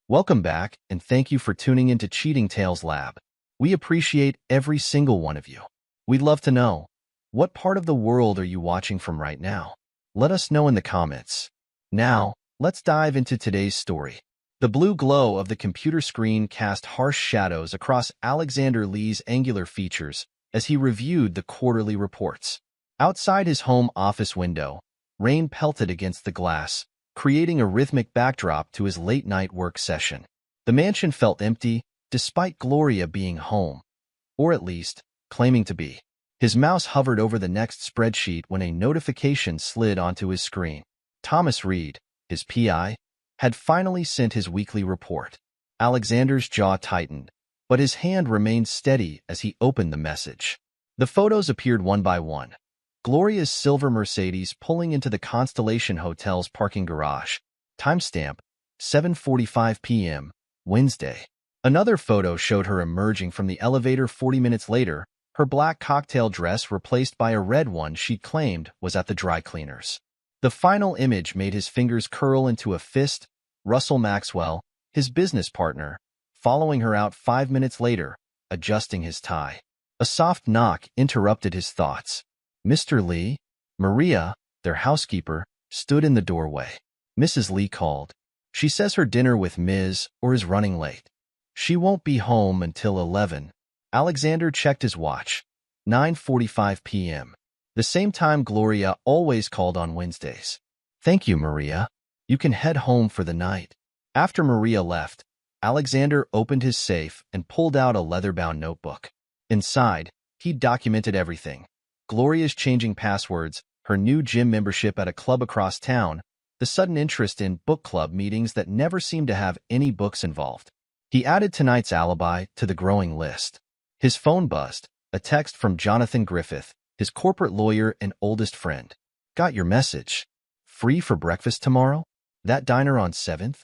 Welcome back, and thank you for tuning into Cheating Tales Lab. We appreciate every single one of you. We'd love to know, what part of the world are you watching from right now? Let us know in the comments. Now, let's dive into today's story. The blue glow of the computer screen cast harsh shadows across Alexander Lee's angular features as he reviewed the quarterly reports. Outside his home office window, rain pelted against the glass, creating a rhythmic backdrop to his late-night work session. The mansion felt empty, despite Gloria being home, or at least, claiming to be. His mouse hovered over the next spreadsheet when a notification slid onto his screen. Thomas Reed, his PI, had finally sent his weekly report. Alexander's jaw tightened, but his hand remained steady as he opened the message. The photos appeared one by one. Gloria's silver Mercedes pulling into the Constellation Hotel's parking garage. Timestamp, 7:45 p.m., Wednesday. Another photo showed her emerging from the elevator 40 minutes later, her black cocktail dress replaced by a red one she claimed was at the dry cleaners. The final image made his fingers curl into a fist. Russell Maxwell, his business partner, following her out 5 minutes later, adjusting his tie. A soft knock interrupted his thoughts. Mr. Lee, Maria, their housekeeper, stood in the doorway. Mrs. Lee called. She says her dinner with Ms. or is running late. She won't be home until 11. Alexander checked his watch. 9:45 p.m. The same time Gloria always called on Wednesdays. Thank you, Maria. You can head home for the night. After Maria left, Alexander opened his safe and pulled out a leather-bound notebook. Inside, he documented everything. Gloria's changing passwords, her new gym membership at a club across town, the sudden interest in book club meetings that never seemed to have any books involved. He added tonight's alibi to the growing list. His phone buzzed, a text from Jonathan Griffith, his corporate lawyer and oldest friend. Got your message. Free for breakfast tomorrow? That diner on 7th?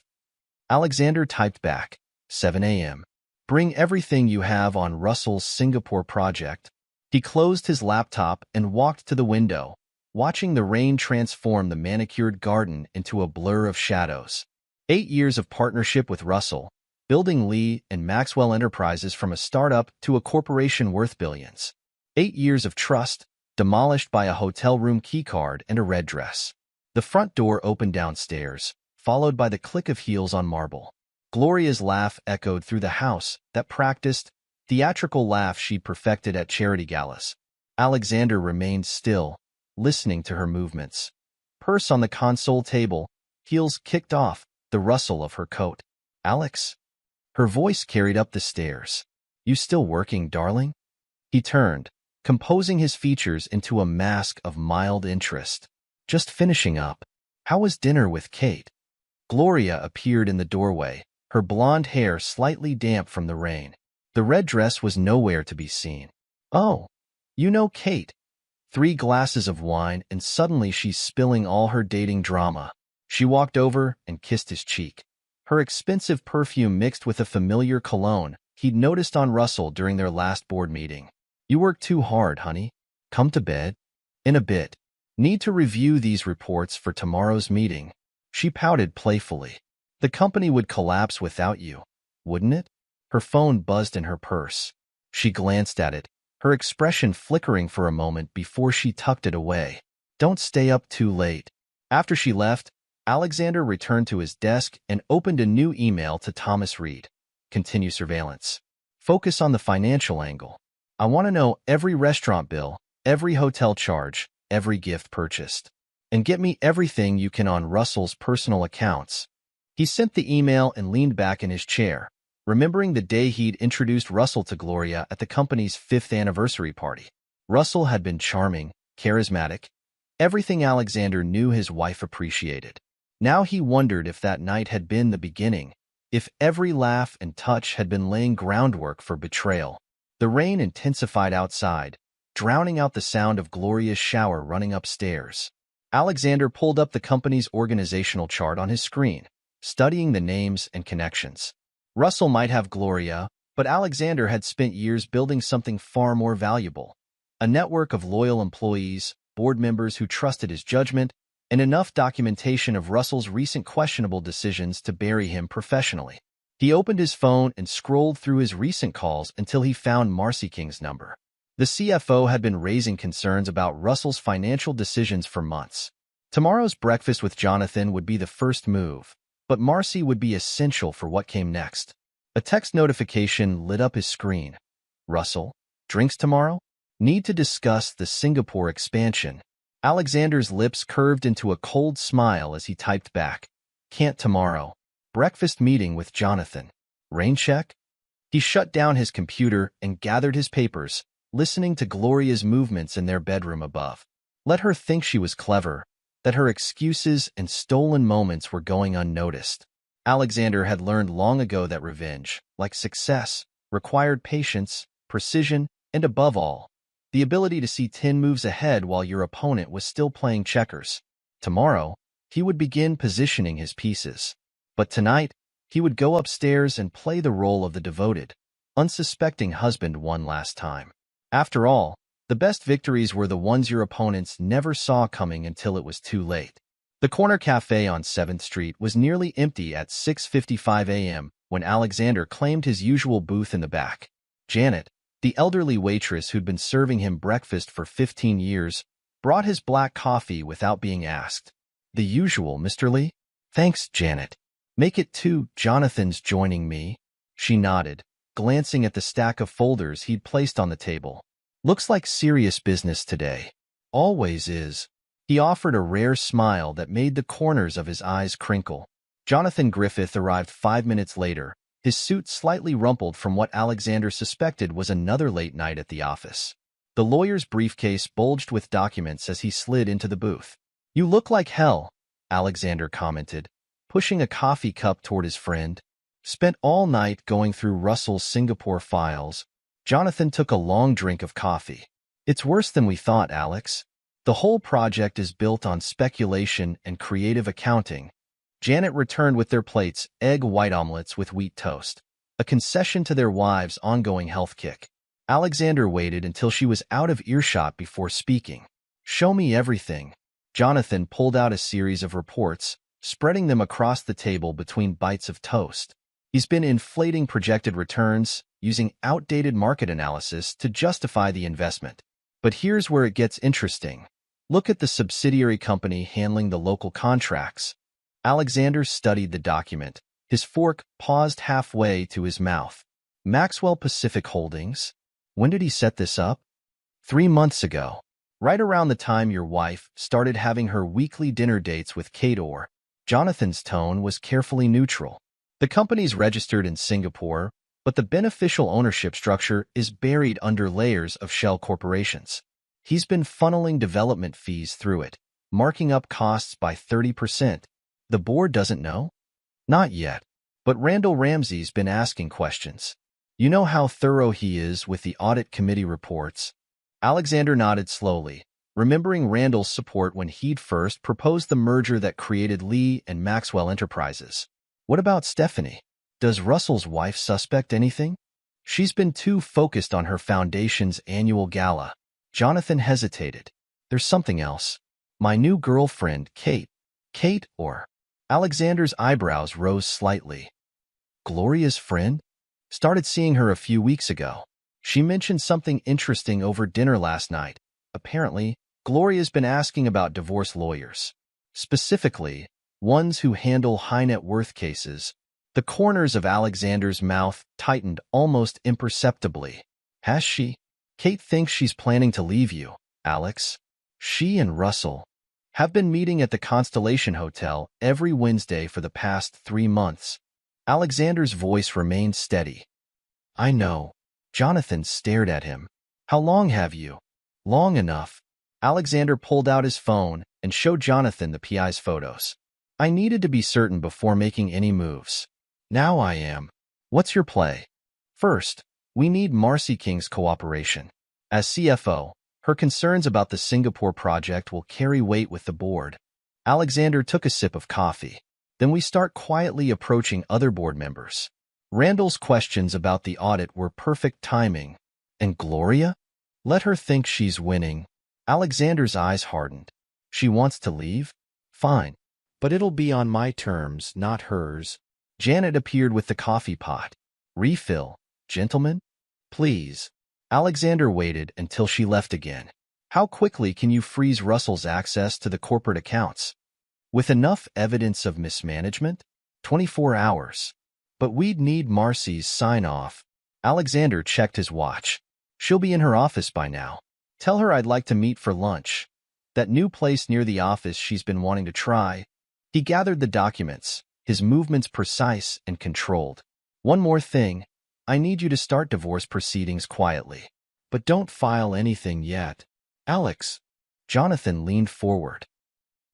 Alexander typed back, 7 a.m. Bring everything you have on Russell's Singapore project. He closed his laptop and walked to the window, watching the rain transform the manicured garden into a blur of shadows. 8 years of partnership with Russell, building Lee and Maxwell Enterprises from a startup to a corporation worth billions. 8 years of trust, demolished by a hotel room keycard and a red dress. The front door opened downstairs, followed by the click of heels on marble. Gloria's laugh echoed through the house, that practiced, theatrical laugh she perfected at charity galas. Alexander remained still, listening to her movements. Purse on the console table, heels kicked off, the rustle of her coat. Alex? Her voice carried up the stairs. You still working, darling? He turned, composing his features into a mask of mild interest. Just finishing up. How was dinner with Kate? Gloria appeared in the doorway, her blonde hair slightly damp from the rain. The red dress was nowhere to be seen. Oh, you know Kate. 3 glasses of wine and suddenly she's spilling all her dating drama. She walked over and kissed his cheek. Her expensive perfume mixed with a familiar cologne he'd noticed on Russell during their last board meeting. You work too hard, honey. Come to bed. In a bit. Need to review these reports for tomorrow's meeting. She pouted playfully. The company would collapse without you, wouldn't it? Her phone buzzed in her purse. She glanced at it, her expression flickering for a moment before she tucked it away. Don't stay up too late. After she left, Alexander returned to his desk and opened a new email to Thomas Reed. Continue surveillance. Focus on the financial angle. I want to know every restaurant bill, every hotel charge, every gift purchased. And get me everything you can on Russell's personal accounts. He sent the email and leaned back in his chair, remembering the day he'd introduced Russell to Gloria at the company's 5th anniversary party. Russell had been charming, charismatic, everything Alexander knew his wife appreciated. Now he wondered if that night had been the beginning, if every laugh and touch had been laying groundwork for betrayal. The rain intensified outside, drowning out the sound of Gloria's shower running upstairs. Alexander pulled up the company's organizational chart on his screen, studying the names and connections. Russell might have Gloria, but Alexander had spent years building something far more valuable. A network of loyal employees, board members who trusted his judgment, and enough documentation of Russell's recent questionable decisions to bury him professionally. He opened his phone and scrolled through his recent calls until he found Marcy King's number. The CFO had been raising concerns about Russell's financial decisions for months. Tomorrow's breakfast with Jonathan would be the first move, but Marcy would be essential for what came next. A text notification lit up his screen. Russell, drinks tomorrow? Need to discuss the Singapore expansion. Alexander's lips curved into a cold smile as he typed back. Can't tomorrow. Breakfast meeting with Jonathan. Rain check? He shut down his computer and gathered his papers, listening to Gloria's movements in their bedroom above. Let her think she was clever, that her excuses and stolen moments were going unnoticed. Alexander had learned long ago that revenge, like success, required patience, precision, and above all, the ability to see 10 moves ahead while your opponent was still playing checkers. Tomorrow, he would begin positioning his pieces. But tonight, he would go upstairs and play the role of the devoted, unsuspecting husband one last time. After all, the best victories were the ones your opponents never saw coming until it was too late. The corner cafe on 7th Street was nearly empty at 6:55 a.m. when Alexander claimed his usual booth in the back. Janet, the elderly waitress who'd been serving him breakfast for 15 years, brought his black coffee without being asked. The usual, Mr. Lee? Thanks, Janet. Make it 2, Jonathan's joining me. She nodded, glancing at the stack of folders he'd placed on the table. Looks like serious business today. Always is. He offered a rare smile that made the corners of his eyes crinkle. Jonathan Griffith arrived 5 minutes later, his suit slightly rumpled from what Alexander suspected was another late night at the office. The lawyer's briefcase bulged with documents as he slid into the booth. You look like hell, Alexander commented, pushing a coffee cup toward his friend. Spent all night going through Russell's Singapore files. Jonathan took a long drink of coffee. It's worse than we thought, Alex. The whole project is built on speculation and creative accounting. Janet returned with their plates, egg white omelets with wheat toast, a concession to their wives' ongoing health kick. Alexander waited until she was out of earshot before speaking. Show me everything. Jonathan pulled out a series of reports, spreading them across the table between bites of toast. He's been inflating projected returns, using outdated market analysis to justify the investment. But here's where it gets interesting. Look at the subsidiary company handling the local contracts. Alexander studied the document, his fork paused halfway to his mouth. Maxwell Pacific Holdings? When did he set this up? 3 months ago. Right around the time your wife started having her weekly dinner dates with Kate Orr. Jonathan's tone was carefully neutral. The company's registered in Singapore, but the beneficial ownership structure is buried under layers of shell corporations. He's been funneling development fees through it, marking up costs by 30%. The board doesn't know? Not yet. But Randall Ramsey's been asking questions. You know how thorough he is with the audit committee reports. Alexander nodded slowly, remembering Randall's support when he'd first proposed the merger that created Lee and Maxwell Enterprises. What about Stephanie? Does Russell's wife suspect anything? She's been too focused on her foundation's annual gala. Jonathan hesitated. There's something else. My new girlfriend, Kate. Kate Orr. Alexander's eyebrows rose slightly. Gloria's friend? Started seeing her a few weeks ago. She mentioned something interesting over dinner last night. Apparently, Gloria's been asking about divorce lawyers. Specifically, ones who handle high-net-worth cases. The corners of Alexander's mouth tightened almost imperceptibly. Has she? Kate thinks she's planning to leave you, Alex. She and Russell have been meeting at the Constellation Hotel every Wednesday for the past 3 months. Alexander's voice remained steady. I know. Jonathan stared at him. How long have you? Long enough. Alexander pulled out his phone and showed Jonathan the PI's photos. I needed to be certain before making any moves. Now I am. What's your play? First, we need Marcy King's cooperation. As CFO, her concerns about the Singapore project will carry weight with the board. Alexander took a sip of coffee. Then we start quietly approaching other board members. Randall's questions about the audit were perfect timing. And Gloria? Let her think she's winning. Alexander's eyes hardened. She wants to leave? Fine. But it'll be on my terms, not hers. Janet appeared with the coffee pot. Refill, gentlemen? Please. Alexander waited until she left again. How quickly can you freeze Russell's access to the corporate accounts? With enough evidence of mismanagement? 24 hours. But we'd need Marcy's sign-off. Alexander checked his watch. She'll be in her office by now. Tell her I'd like to meet for lunch. That new place near the office she's been wanting to try. He gathered the documents, his movements precise and controlled. One more thing. I need you to start divorce proceedings quietly. But don't file anything yet. Alex. Jonathan leaned forward.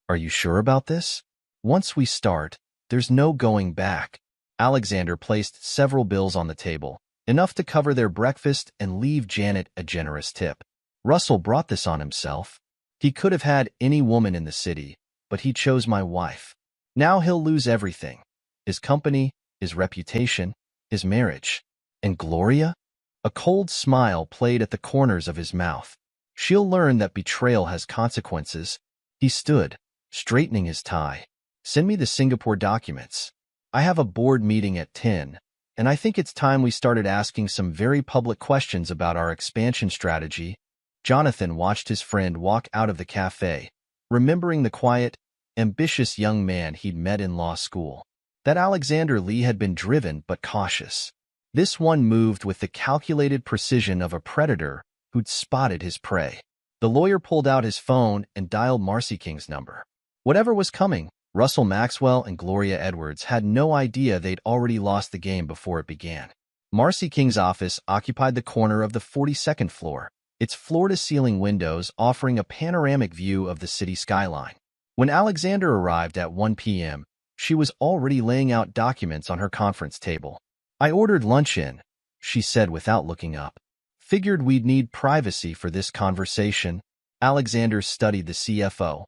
Are you sure about this? Once we start, there's no going back. Alexander placed several bills on the table, enough to cover their breakfast and leave Janet a generous tip. Russell brought this on himself. He could have had any woman in the city, but he chose my wife. Now he'll lose everything. His company, his reputation, his marriage. And Gloria? A cold smile played at the corners of his mouth. She'll learn that betrayal has consequences. He stood, straightening his tie. Send me the Singapore documents. I have a board meeting at 10, and I think it's time we started asking some very public questions about our expansion strategy. Jonathan watched his friend walk out of the cafe, remembering the quiet, ambitious young man he'd met in law school. That Alexander Lee had been driven but cautious. This one moved with the calculated precision of a predator who'd spotted his prey. The lawyer pulled out his phone and dialed Marcy King's number. Whatever was coming, Russell Maxwell and Gloria Edwards had no idea they'd already lost the game before it began. Marcy King's office occupied the corner of the 42nd floor, its floor-to-ceiling windows offering a panoramic view of the city skyline. When Alexander arrived at 1 p.m., she was already laying out documents on her conference table. I ordered lunch in, she said without looking up. Figured we'd need privacy for this conversation. Alexander studied the CFO.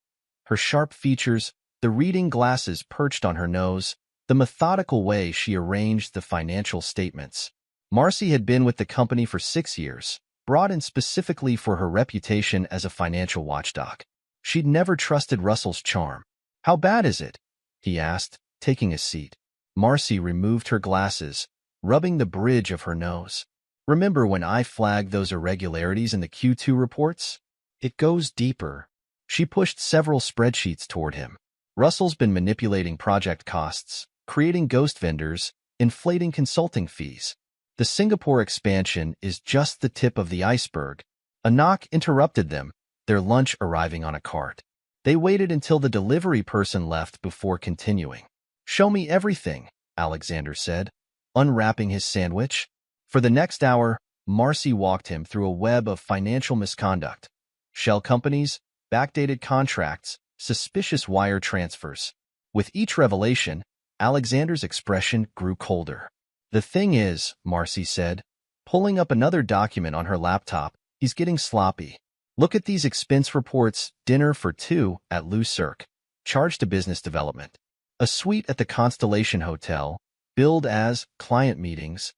Her sharp features, the reading glasses perched on her nose, the methodical way she arranged the financial statements. Marcy had been with the company for 6 years, brought in specifically for her reputation as a financial watchdog. She'd never trusted Russell's charm. How bad is it? He asked, taking a seat. Marcy removed her glasses, rubbing the bridge of her nose. Remember when I flagged those irregularities in the Q2 reports? It goes deeper. She pushed several spreadsheets toward him. Russell's been manipulating project costs, creating ghost vendors, inflating consulting fees. The Singapore expansion is just the tip of the iceberg. A knock interrupted them, their lunch arriving on a cart. They waited until the delivery person left before continuing. Show me everything, Alexander said, unwrapping his sandwich. For the next hour, Marcy walked him through a web of financial misconduct. Shell companies, backdated contracts, suspicious wire transfers. With each revelation, Alexander's expression grew colder. The thing is, Marcy said, pulling up another document on her laptop, he's getting sloppy. Look at these expense reports, dinner for 2 at Lou Cirque, charge to business development. A suite at the Constellation Hotel, billed as client meetings.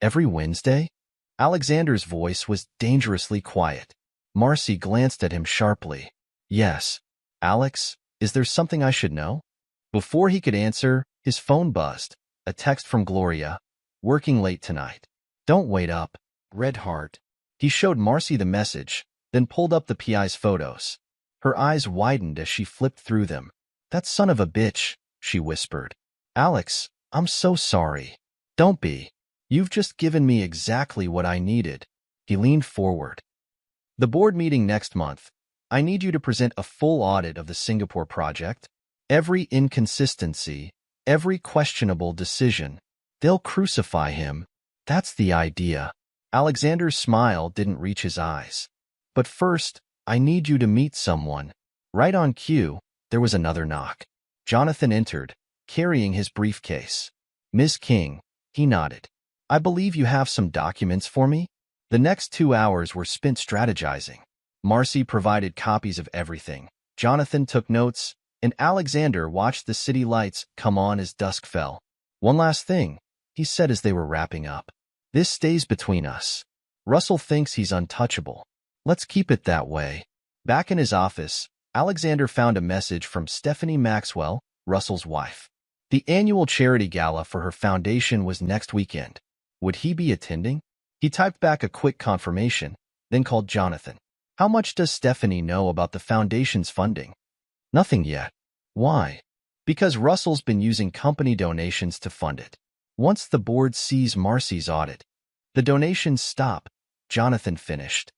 Every Wednesday? Alexander's voice was dangerously quiet. Marcy glanced at him sharply. Yes. Alex, is there something I should know? Before he could answer, his phone buzzed. A text from Gloria. Working late tonight. Don't wait up. Red heart. He showed Marcy the message, then pulled up the PI's photos. Her eyes widened as she flipped through them. That son of a bitch, she whispered. Alex, I'm so sorry. Don't be. You've just given me exactly what I needed. He leaned forward. The board meeting next month. I need you to present a full audit of the Singapore project. Every inconsistency, every questionable decision. They'll crucify him. That's the idea. Alexander's smile didn't reach his eyes. But first, I need you to meet someone. Right on cue, there was another knock. Jonathan entered, carrying his briefcase. Ms. King, he nodded. I believe you have some documents for me? The next 2 hours were spent strategizing. Marcy provided copies of everything. Jonathan took notes, and Alexander watched the city lights come on as dusk fell. One last thing, he said as they were wrapping up. This stays between us. Russell thinks he's untouchable. Let's keep it that way. Back in his office, Alexander found a message from Stephanie Maxwell, Russell's wife. The annual charity gala for her foundation was next weekend. Would he be attending? He typed back a quick confirmation, then called Jonathan. How much does Stephanie know about the foundation's funding? Nothing yet. Why? Because Russell's been using company donations to fund it. Once the board sees Marcy's audit, the donations stop, Jonathan finished.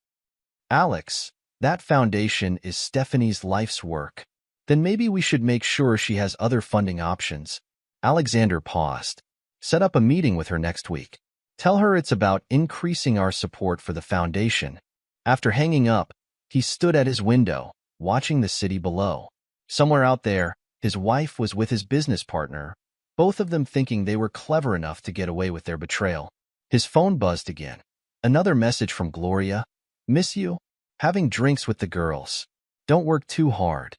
Alex, that foundation is Stephanie's life's work. Then maybe we should make sure she has other funding options. Alexander paused. Set up a meeting with her next week. Tell her it's about increasing our support for the foundation. After hanging up, he stood at his window, watching the city below. Somewhere out there, his wife was with his business partner, both of them thinking they were clever enough to get away with their betrayal. His phone buzzed again. Another message from Gloria. Miss you? Having drinks with the girls. Don't work too hard.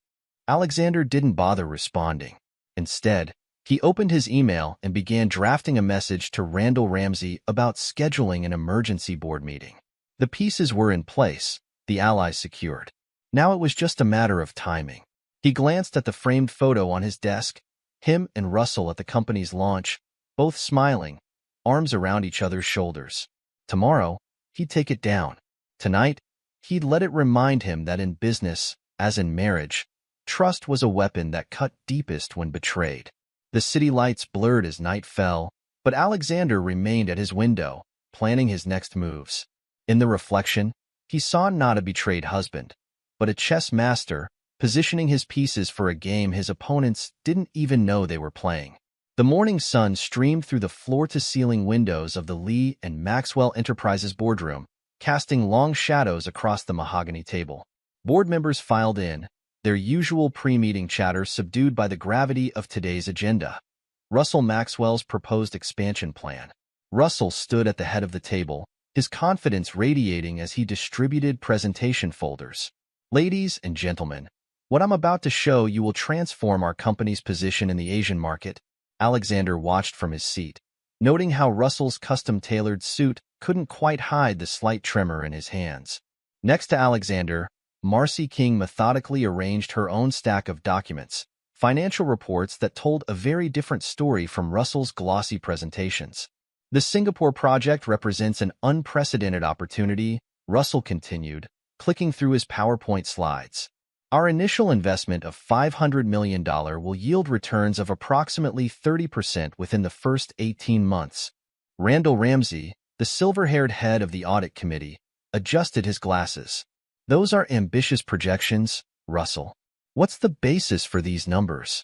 Alexander didn't bother responding. Instead, he opened his email and began drafting a message to Randall Ramsey about scheduling an emergency board meeting. The pieces were in place, the allies secured. Now it was just a matter of timing. He glanced at the framed photo on his desk, him and Russell at the company's launch, both smiling, arms around each other's shoulders. Tomorrow, he'd take it down. Tonight, he'd let it remind him that in business, as in marriage, trust was a weapon that cut deepest when betrayed. The city lights blurred as night fell, but Alexander remained at his window, planning his next moves. In the reflection, he saw not a betrayed husband, but a chess master, positioning his pieces for a game his opponents didn't even know they were playing. The morning sun streamed through the floor-to-ceiling windows of the Lee and Maxwell Enterprises boardroom, casting long shadows across the mahogany table. Board members filed in, their usual pre-meeting chatter subdued by the gravity of today's agenda. Russell Maxwell's proposed expansion plan. Russell stood at the head of the table, his confidence radiating as he distributed presentation folders. Ladies and gentlemen, what I'm about to show you will transform our company's position in the Asian market. Alexander watched from his seat, noting how Russell's custom-tailored suit couldn't quite hide the slight tremor in his hands. Next to Alexander, Marcy King methodically arranged her own stack of documents, financial reports that told a very different story from Russell's glossy presentations. The Singapore project represents an unprecedented opportunity, Russell continued, clicking through his PowerPoint slides. Our initial investment of $500 million will yield returns of approximately 30% within the first 18 months. Randall Ramsey, the silver-haired head of the audit committee, adjusted his glasses. Those are ambitious projections, Russell. What's the basis for these numbers?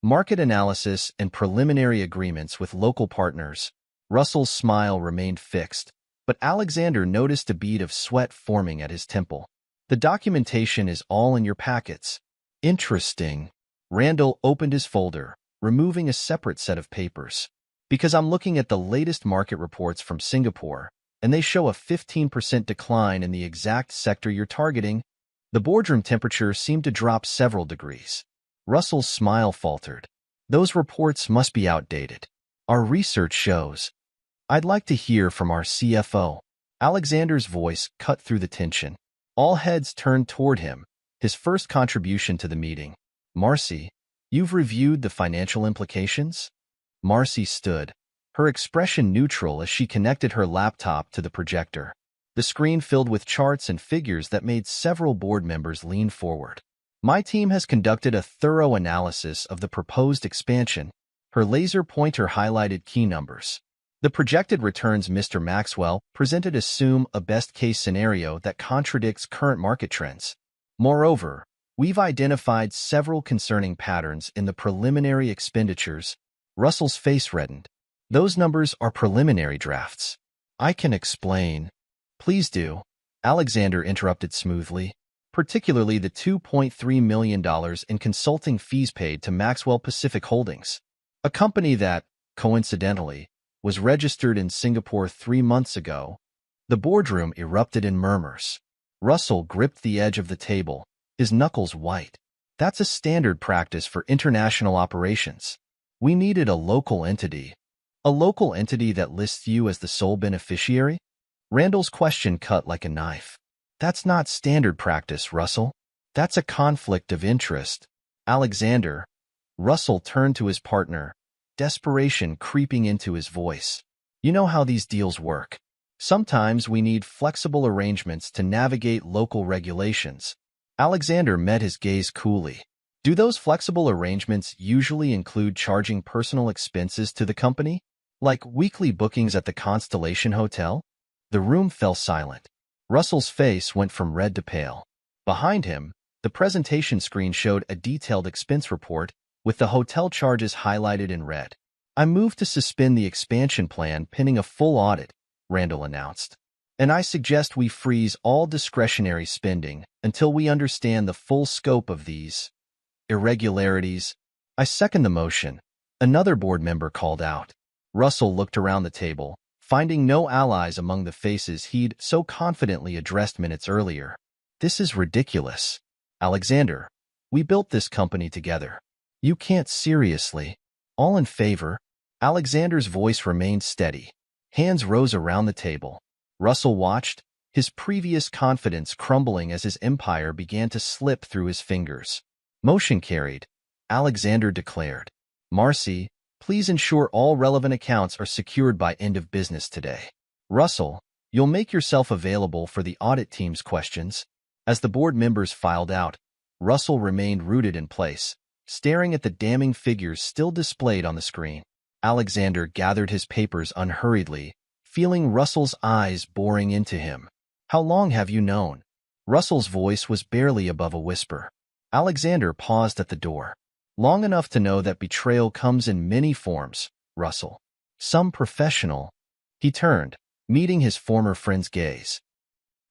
Market analysis and preliminary agreements with local partners. Russell's smile remained fixed, but Alexander noticed a bead of sweat forming at his temple. The documentation is all in your packets. Interesting. Randall opened his folder, removing a separate set of papers. Because I'm looking at the latest market reports from Singapore, and they show a 15% decline in the exact sector you're targeting. The boardroom temperature seemed to drop several degrees. Russell's smile faltered. Those reports must be outdated. Our research shows. I'd like to hear from our CFO. Alexander's voice cut through the tension. All heads turned toward him, his first contribution to the meeting. Marcy, you've reviewed the financial implications? Marcy stood, her expression neutral as she connected her laptop to the projector. The screen filled with charts and figures that made several board members lean forward. My team has conducted a thorough analysis of the proposed expansion. Her laser pointer highlighted key numbers. The projected returns Mr. Maxwell presented assume a best-case scenario that contradicts current market trends. Moreover, we've identified several concerning patterns in the preliminary expenditures. Russell's face reddened. Those numbers are preliminary drafts. I can explain. Please do. Alexander interrupted smoothly, particularly the $2.3 million in consulting fees paid to Maxwell Pacific Holdings, a company that, coincidentally, was registered in Singapore 3 months ago. The boardroom erupted in murmurs. Russell gripped the edge of the table, his knuckles white. That's a standard practice for international operations. We needed a local entity. A local entity that lists you as the sole beneficiary? Randall's question cut like a knife. That's not standard practice, Russell. That's a conflict of interest. Alexander. Russell turned to his partner, desperation creeping into his voice. You know how these deals work. Sometimes we need flexible arrangements to navigate local regulations. Alexander met his gaze coolly. Do those flexible arrangements usually include charging personal expenses to the company? Like weekly bookings at the Constellation Hotel? The room fell silent. Russell's face went from red to pale. Behind him, the presentation screen showed a detailed expense report with the hotel charges highlighted in red. I moved to suspend the expansion plan pending a full audit, Randall announced. And I suggest we freeze all discretionary spending until we understand the full scope of these irregularities. I second the motion, another board member called out. Russell looked around the table, finding no allies among the faces he'd so confidently addressed minutes earlier. This is ridiculous. Alexander, we built this company together. You can't seriously. All in favor? Alexander's voice remained steady. Hands rose around the table. Russell watched, his previous confidence crumbling as his empire began to slip through his fingers. Motion carried, Alexander declared. Marcy, please ensure all relevant accounts are secured by end of business today. Russell, you'll make yourself available for the audit team's questions. As the board members filed out, Russell remained rooted in place, staring at the damning figures still displayed on the screen. Alexander gathered his papers unhurriedly, feeling Russell's eyes boring into him. How long have you known? Russell's voice was barely above a whisper. Alexander paused at the door. Long enough to know that betrayal comes in many forms, Russell. Some professional. He turned, meeting his former friend's gaze.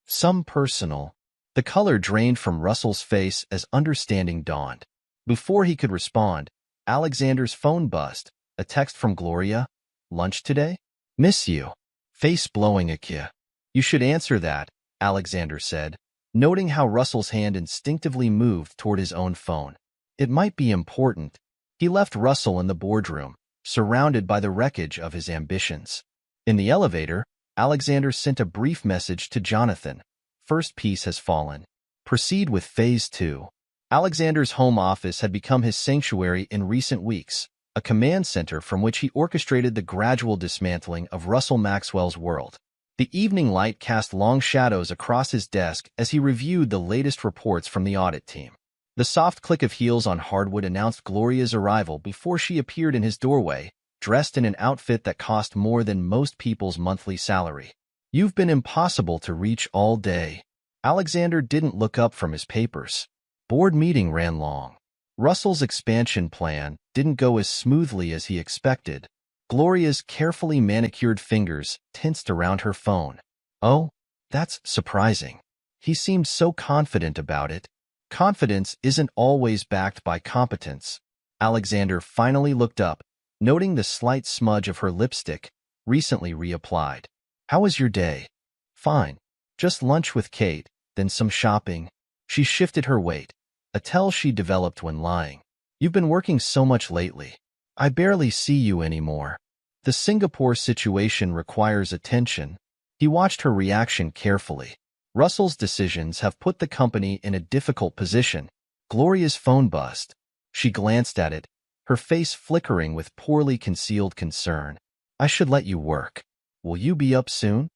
Some personal. The color drained from Russell's face as understanding dawned. Before he could respond, Alexander's phone buzzed. A text from Gloria. Lunch today? Miss you. Face blowing a kia. You should answer that, Alexander said, noting how Russell's hand instinctively moved toward his own phone. It might be important. He left Russell in the boardroom, surrounded by the wreckage of his ambitions. In the elevator, Alexander sent a brief message to Jonathan. First piece has fallen. Proceed with Phase 2. Alexander's home office had become his sanctuary in recent weeks, a command center from which he orchestrated the gradual dismantling of Russell Maxwell's world. The evening light cast long shadows across his desk as he reviewed the latest reports from the audit team. The soft click of heels on hardwood announced Gloria's arrival before she appeared in his doorway, dressed in an outfit that cost more than most people's monthly salary. You've been impossible to reach all day. Alexander didn't look up from his papers. Board meeting ran long. Russell's expansion plan didn't go as smoothly as he expected. Gloria's carefully manicured fingers tensed around her phone. Oh, that's surprising. He seemed so confident about it. Confidence isn't always backed by competence. Alexander finally looked up, noting the slight smudge of her lipstick, recently reapplied. How was your day? Fine. Just lunch with Kate, then some shopping. She shifted her weight, a tell she developed when lying. You've been working so much lately. I barely see you anymore. The Singapore situation requires attention. He watched her reaction carefully. Russell's decisions have put the company in a difficult position. Gloria's phone buzzed. She glanced at it, her face flickering with poorly concealed concern. I should let you work. Will you be up soon?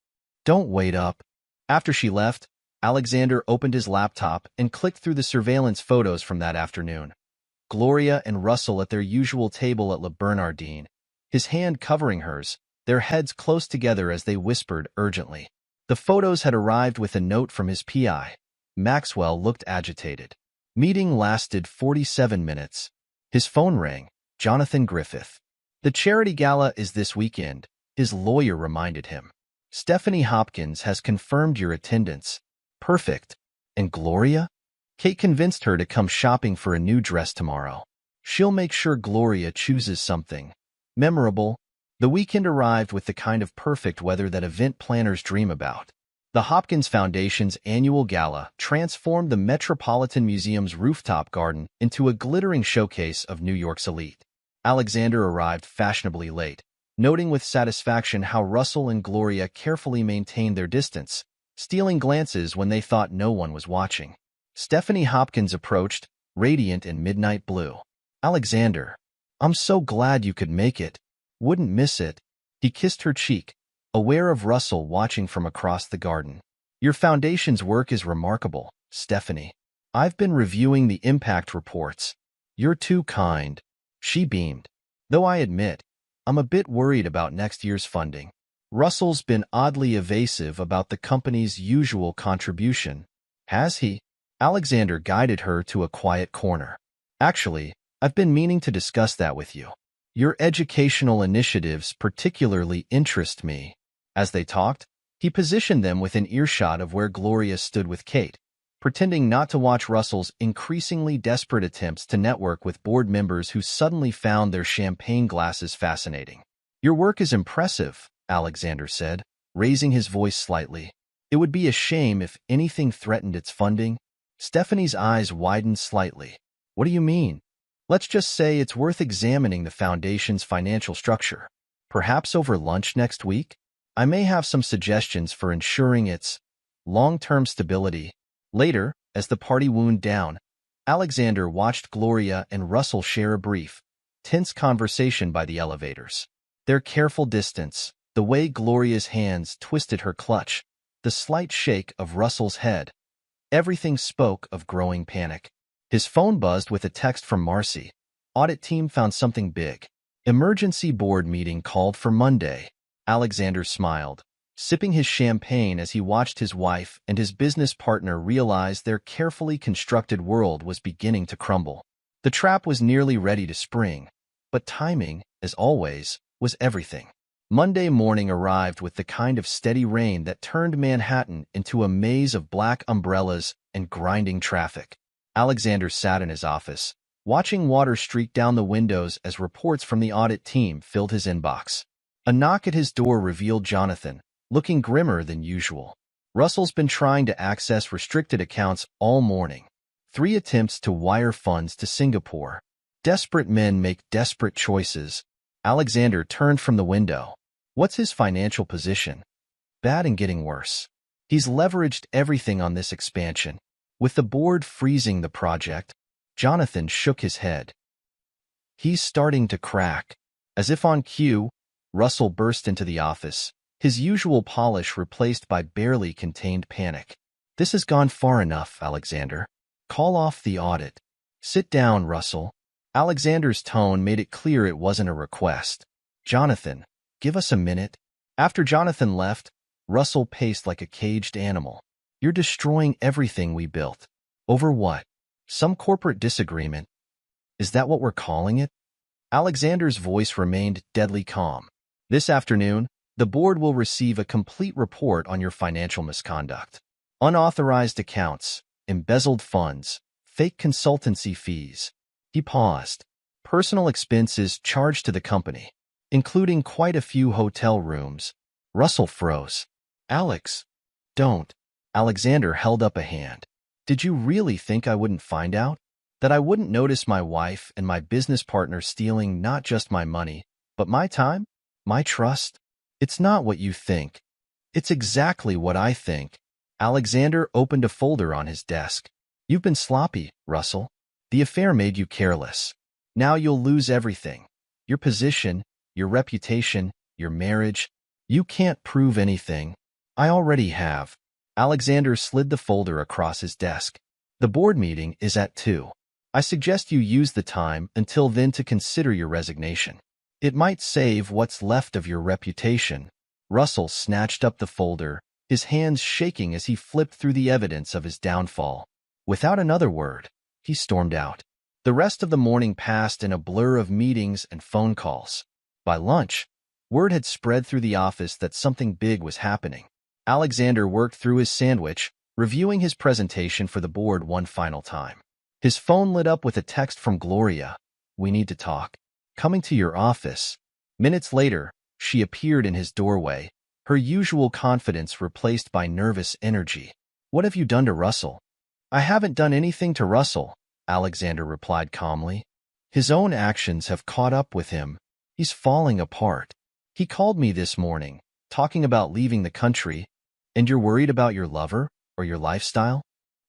Don't wait up. After she left, Alexander opened his laptop and clicked through the surveillance photos from that afternoon. Gloria and Russell at their usual table at Le Bernardin, his hand covering hers, their heads close together as they whispered urgently. The photos had arrived with a note from his PI. Maxwell looked agitated. Meeting lasted 47 minutes. His phone rang. Jonathan Griffith. The charity gala is this weekend, his lawyer reminded him. Stephanie Hopkins has confirmed your attendance. Perfect. And Gloria? Kate convinced her to come shopping for a new dress tomorrow. She'll make sure Gloria chooses something memorable. The weekend arrived with the kind of perfect weather that event planners dream about. The Hopkins Foundation's annual gala transformed the Metropolitan Museum's rooftop garden into a glittering showcase of New York's elite. Alexander arrived fashionably late, noting with satisfaction how Russell and Gloria carefully maintained their distance, stealing glances when they thought no one was watching. Stephanie Hopkins approached, radiant in midnight blue. Alexander, I'm so glad you could make it. Wouldn't miss it. He kissed her cheek, aware of Russell watching from across the garden. Your foundation's work is remarkable, Stephanie. I've been reviewing the impact reports. You're too kind. She beamed. Though I admit, I'm a bit worried about next year's funding. Russell's been oddly evasive about the company's usual contribution. Has he? Alexander guided her to a quiet corner. Actually, I've been meaning to discuss that with you. Your educational initiatives particularly interest me. As they talked, he positioned them within earshot of where Gloria stood with Kate, pretending not to watch Russell's increasingly desperate attempts to network with board members who suddenly found their champagne glasses fascinating. Your work is impressive, Alexander said, raising his voice slightly. It would be a shame if anything threatened its funding. Stephanie's eyes widened slightly. What do you mean? Let's just say it's worth examining the foundation's financial structure. Perhaps over lunch next week? I may have some suggestions for ensuring its long-term stability. Later, as the party wound down, Alexander watched Gloria and Russell share a brief, tense conversation by the elevators. Their careful distance, the way Gloria's hands twisted her clutch, the slight shake of Russell's head, everything spoke of growing panic. His phone buzzed with a text from Marcy. Audit team found something big. Emergency board meeting called for Monday. Alexander smiled, sipping his champagne as he watched his wife and his business partner realize their carefully constructed world was beginning to crumble. The trap was nearly ready to spring, but timing, as always, was everything. Monday morning arrived with the kind of steady rain that turned Manhattan into a maze of black umbrellas and grinding traffic. Alexander sat in his office, watching water streak down the windows as reports from the audit team filled his inbox. A knock at his door revealed Jonathan, looking grimmer than usual. Russell's been trying to access restricted accounts all morning. 3 attempts to wire funds to Singapore. Desperate men make desperate choices. Alexander turned from the window. What's his financial position? Bad and getting worse. He's leveraged everything on this expansion. With the board freezing the project, Jonathan shook his head. He's starting to crack. As if on cue, Russell burst into the office, his usual polish replaced by barely contained panic. This has gone far enough, Alexander. Call off the audit. Sit down, Russell. Alexander's tone made it clear it wasn't a request. Jonathan, give us a minute. After Jonathan left, Russell paced like a caged animal. You're destroying everything we built. Over what? Some corporate disagreement. Is that what we're calling it? Alexander's voice remained deadly calm. This afternoon, the board will receive a complete report on your financial misconduct. Unauthorized accounts, embezzled funds, fake consultancy fees. He paused. Personal expenses charged to the company, including quite a few hotel rooms. Russell froze. Alex, don't. Alexander held up a hand. Did you really think I wouldn't find out? That I wouldn't notice my wife and my business partner stealing not just my money, but my time? My trust? It's not what you think. It's exactly what I think. Alexander opened a folder on his desk. You've been sloppy, Russell. The affair made you careless. Now you'll lose everything. Your position, your reputation, your marriage. You can't prove anything. I already have. Alexander slid the folder across his desk. The board meeting is at 2. I suggest you use the time until then to consider your resignation. It might save what's left of your reputation. Russell snatched up the folder, his hands shaking as he flipped through the evidence of his downfall. Without another word, he stormed out. The rest of the morning passed in a blur of meetings and phone calls. By lunch, word had spread through the office that something big was happening. Alexander worked through his sandwich, reviewing his presentation for the board one final time. His phone lit up with a text from Gloria. We need to talk. Coming to your office. Minutes later, she appeared in his doorway, her usual confidence replaced by nervous energy. What have you done to Russell? I haven't done anything to Russell, Alexander replied calmly. His own actions have caught up with him. He's falling apart. He called me this morning, talking about leaving the country. And you're worried about your lover or your lifestyle?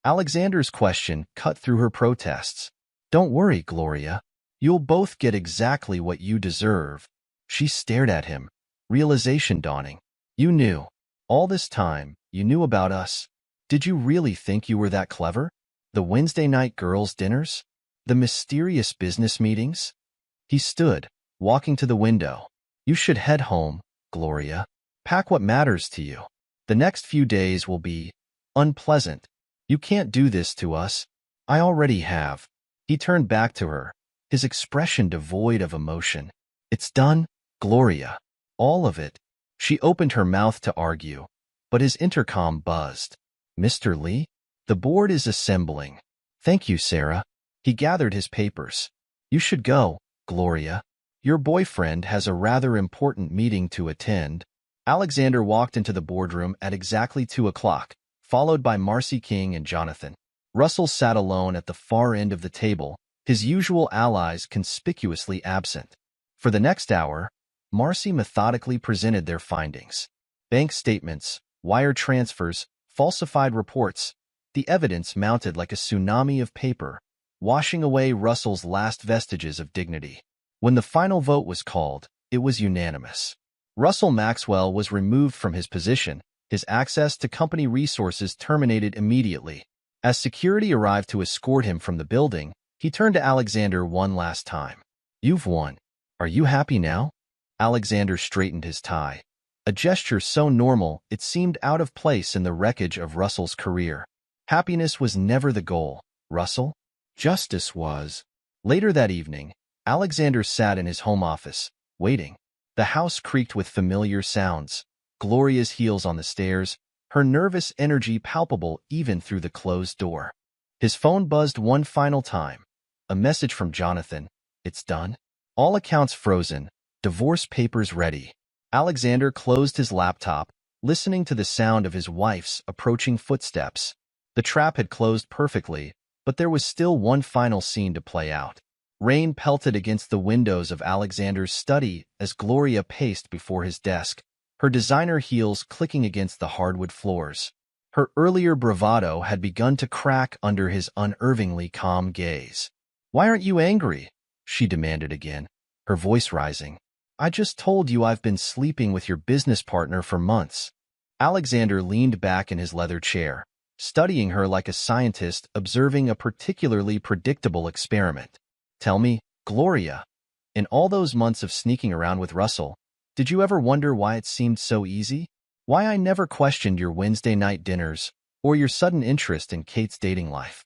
Alexander's question cut through her protests. Don't worry, Gloria. You'll both get exactly what you deserve. She stared at him, realization dawning. You knew. All this time, you knew about us. Did you really think you were that clever? The Wednesday night girls' dinners? The mysterious business meetings? He stood, walking to the window. You should head home, Gloria. Pack what matters to you. The next few days will be unpleasant. You can't do this to us. I already have. He turned back to her, his expression devoid of emotion. It's done, Gloria. All of it. She opened her mouth to argue, but his intercom buzzed. Mr. Lee? The board is assembling. Thank you, Sarah. He gathered his papers. You should go, Gloria. Your boyfriend has a rather important meeting to attend. Alexander walked into the boardroom at exactly 2 o'clock, followed by Marcy King and Jonathan. Russell sat alone at the far end of the table, his usual allies conspicuously absent. For the next hour, Marcy methodically presented their findings. Bank statements, wire transfers, falsified reports. The evidence mounted like a tsunami of paper, washing away Russell's last vestiges of dignity. When the final vote was called, it was unanimous. Russell Maxwell was removed from his position, his access to company resources terminated immediately. As security arrived to escort him from the building, he turned to Alexander one last time. You've won. Are you happy now? Alexander straightened his tie, a gesture so normal it seemed out of place in the wreckage of Russell's career. Happiness was never the goal, Russell. Justice was. Later that evening, Alexander sat in his home office, waiting. The house creaked with familiar sounds, Gloria's heels on the stairs, her nervous energy palpable even through the closed door. His phone buzzed one final time. A message from Jonathan. It's done. All accounts frozen. Divorce papers ready. Alexander closed his laptop, listening to the sound of his wife's approaching footsteps. The trap had closed perfectly, but there was still one final scene to play out. Rain pelted against the windows of Alexander's study as Gloria paced before his desk, her designer heels clicking against the hardwood floors. Her earlier bravado had begun to crack under his unervingly calm gaze. Why aren't you angry? She demanded again, her voice rising. I just told you I've been sleeping with your business partner for months. Alexander leaned back in his leather chair, studying her like a scientist observing a particularly predictable experiment. Tell me, Gloria, in all those months of sneaking around with Russell, did you ever wonder why it seemed so easy? Why I never questioned your Wednesday night dinners or your sudden interest in Kate's dating life?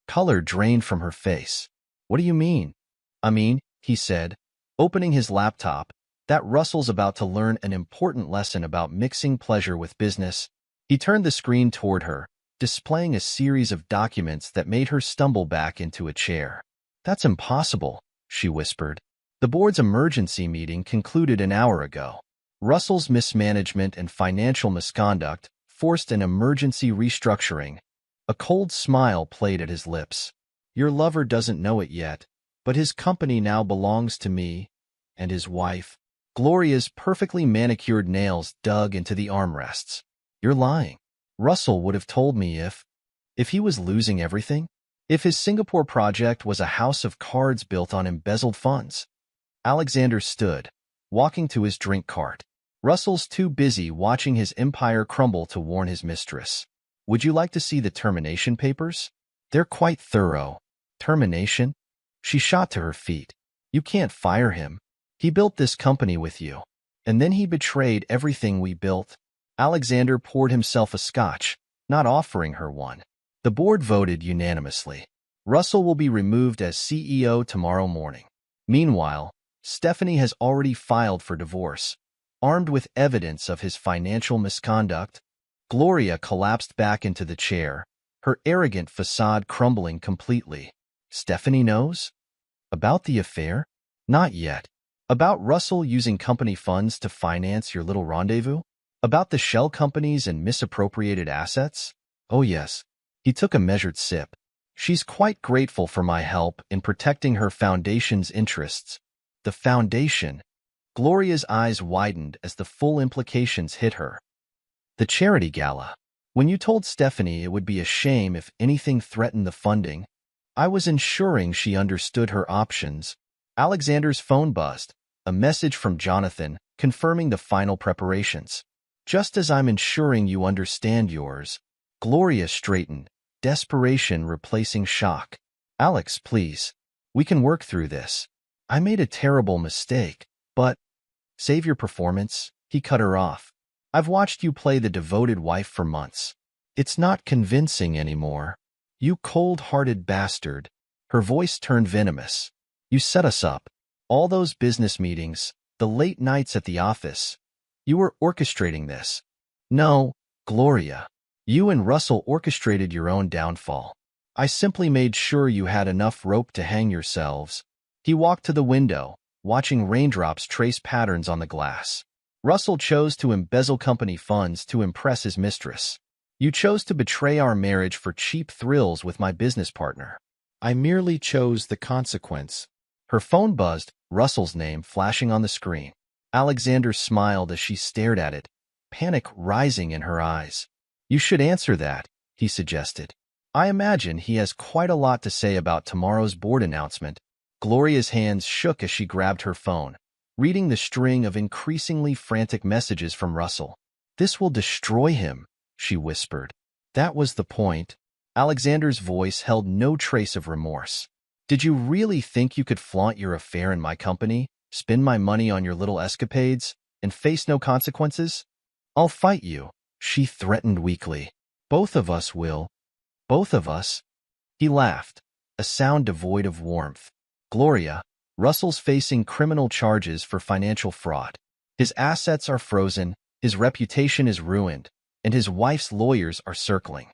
Color drained from her face. What do you mean? I mean, he said, opening his laptop, that Russell's about to learn an important lesson about mixing pleasure with business. He turned the screen toward her, displaying a series of documents that made her stumble back into a chair. That's impossible, she whispered. The board's emergency meeting concluded an hour ago. Russell's mismanagement and financial misconduct forced an emergency restructuring. A cold smile played at his lips. Your lover doesn't know it yet, but his company now belongs to me and his wife. Gloria's perfectly manicured nails dug into the armrests. You're lying. Russell would have told me if he was losing everything. If his Singapore project was a house of cards built on embezzled funds. Alexander stood, walking to his drink cart. Russell's too busy watching his empire crumble to warn his mistress. Would you like to see the termination papers? They're quite thorough. Termination? She shot to her feet. You can't fire him. He built this company with you. And then he betrayed everything we built. Alexander poured himself a scotch, not offering her one. The board voted unanimously. Russell will be removed as CEO tomorrow morning. Meanwhile, Stephanie has already filed for divorce, armed with evidence of his financial misconduct. Gloria collapsed back into the chair, her arrogant facade crumbling completely. Stephanie knows? About the affair? Not yet. About Russell using company funds to finance your little rendezvous? About the shell companies and misappropriated assets? Oh yes. He took a measured sip. She's quite grateful for my help in protecting her foundation's interests. The foundation. Gloria's eyes widened as the full implications hit her. The charity gala. When you told Stephanie it would be a shame if anything threatened the funding, I was ensuring she understood her options. Alexander's phone buzzed, a message from Jonathan confirming the final preparations. Just as I'm ensuring you understand yours, Gloria straightened, desperation replacing shock. Alex, please. We can work through this. I made a terrible mistake, but save your performance, he cut her off. I've watched you play the devoted wife for months. It's not convincing anymore. You cold-hearted bastard. Her voice turned venomous. You set us up. All those business meetings, the late nights at the office. You were orchestrating this. No, Gloria. You and Russell orchestrated your own downfall. I simply made sure you had enough rope to hang yourselves. He walked to the window, watching raindrops trace patterns on the glass. Russell chose to embezzle company funds to impress his mistress. You chose to betray our marriage for cheap thrills with my business partner. I merely chose the consequence. Her phone buzzed, Russell's name flashing on the screen. Alexander smiled as she stared at it, panic rising in her eyes. You should answer that, he suggested. I imagine he has quite a lot to say about tomorrow's board announcement. Gloria's hands shook as she grabbed her phone, reading the string of increasingly frantic messages from Russell. This will destroy him, she whispered. That was the point. Alexander's voice held no trace of remorse. Did you really think you could flaunt your affair in my company, spend my money on your little escapades, and face no consequences? I'll fight you, she threatened weakly. Both of us will. Both of us? He laughed, a sound devoid of warmth. Gloria, Russell's facing criminal charges for financial fraud. His assets are frozen, his reputation is ruined, and his wife's lawyers are circling.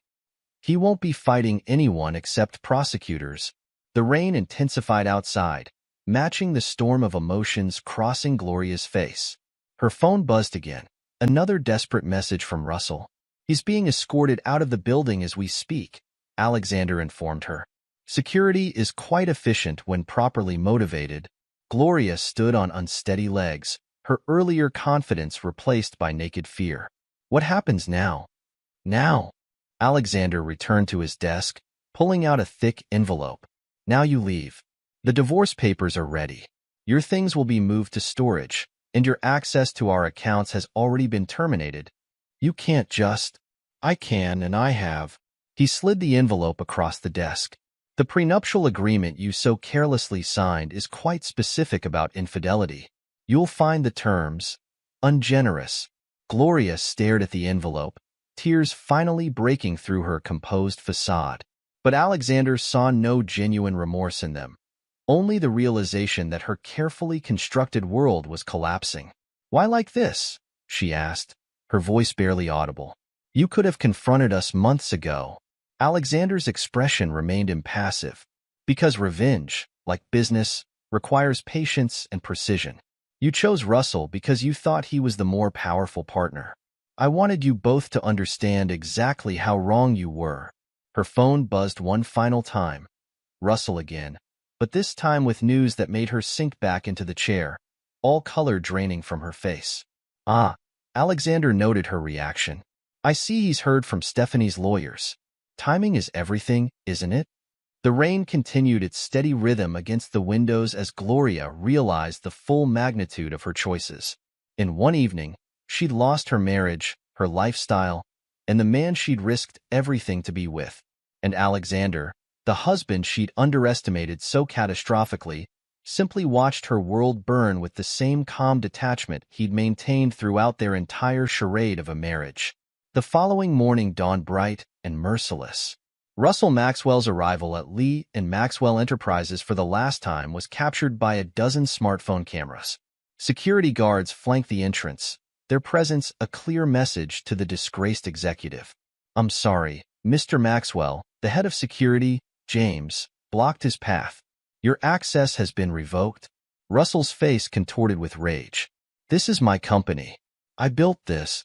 He won't be fighting anyone except prosecutors. The rain intensified outside, matching the storm of emotions crossing Gloria's face. Her phone buzzed again, another desperate message from Russell. He's being escorted out of the building as we speak, Alexander informed her. Security is quite efficient when properly motivated. Gloria stood on unsteady legs, her earlier confidence replaced by naked fear. What happens now? Now? Alexander returned to his desk, pulling out a thick envelope. Now you leave. The divorce papers are ready. Your things will be moved to storage, and your access to our accounts has already been terminated. You can't just... I can, and I have. He slid the envelope across the desk. The prenuptial agreement you so carelessly signed is quite specific about infidelity. You'll find the terms ungenerous. Gloria stared at the envelope, tears finally breaking through her composed facade. But Alexander saw no genuine remorse in them, only the realization that her carefully constructed world was collapsing. Why like this? She asked, her voice barely audible. You could have confronted us months ago. Alexander's expression remained impassive, because revenge, like business, requires patience and precision. You chose Russell because you thought he was the more powerful partner. I wanted you both to understand exactly how wrong you were. Her phone buzzed one final time. Russell again, but this time with news that made her sink back into the chair, all color draining from her face. Ah, Alexander noted her reaction. I see he's heard from Stephanie's lawyers. Timing is everything, isn't it? The rain continued its steady rhythm against the windows as Gloria realized the full magnitude of her choices. In one evening, she'd lost her marriage, her lifestyle, and the man she'd risked everything to be with. And Alexander, the husband she'd underestimated so catastrophically, simply watched her world burn with the same calm detachment he'd maintained throughout their entire charade of a marriage. The following morning dawned bright and merciless. Russell Maxwell's arrival at Lee and Maxwell Enterprises for the last time was captured by a dozen smartphone cameras. Security guards flanked the entrance, their presence a clear message to the disgraced executive. I'm sorry, Mr. Maxwell, the head of security, James, blocked his path. Your access has been revoked. Russell's face contorted with rage. This is my company. I built this.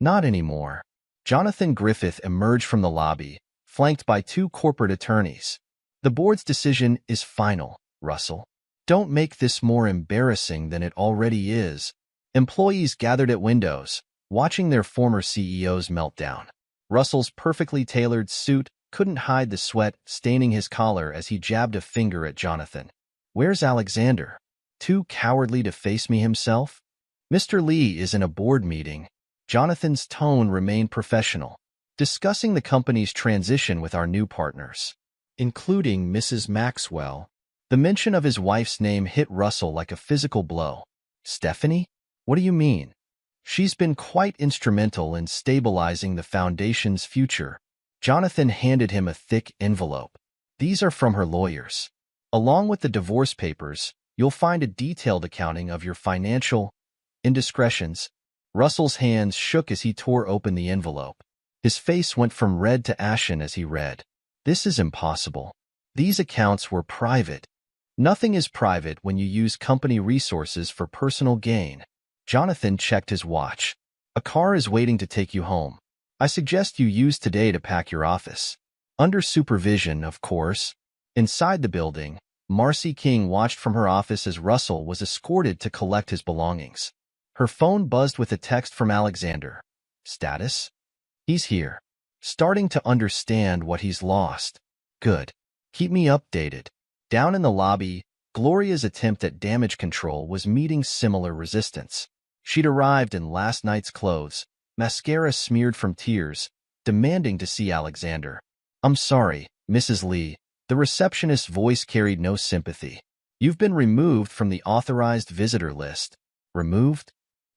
Not anymore. Jonathan Griffith emerged from the lobby, flanked by two corporate attorneys. The board's decision is final, Russell. Don't make this more embarrassing than it already is. Employees gathered at windows, watching their former CEO's meltdown. Russell's perfectly tailored suit couldn't hide the sweat staining his collar as he jabbed a finger at Jonathan. Where's Alexander? Too cowardly to face me himself? Mr. Lee is in a board meeting. Jonathan's tone remained professional, discussing the company's transition with our new partners, including Mrs. Maxwell. The mention of his wife's name hit Russell like a physical blow. Stephanie? What do you mean? She's been quite instrumental in stabilizing the foundation's future. Jonathan handed him a thick envelope. These are from her lawyers. Along with the divorce papers, you'll find a detailed accounting of your financial indiscretions. Russell's hands shook as he tore open the envelope. His face went from red to ashen as he read. This is impossible. These accounts were private. Nothing is private when you use company resources for personal gain. Jonathan checked his watch. A car is waiting to take you home. I suggest you use today to pack your office. Under supervision, of course. Inside the building, Marcy King watched from her office as Russell was escorted to collect his belongings. Her phone buzzed with a text from Alexander. Status? He's here. Starting to understand what he's lost. Good. Keep me updated. Down in the lobby, Gloria's attempt at damage control was meeting similar resistance. She'd arrived in last night's clothes, mascara smeared from tears, demanding to see Alexander. I'm sorry, Mrs. Lee. The receptionist's voice carried no sympathy. You've been removed from the authorized visitor list. Removed?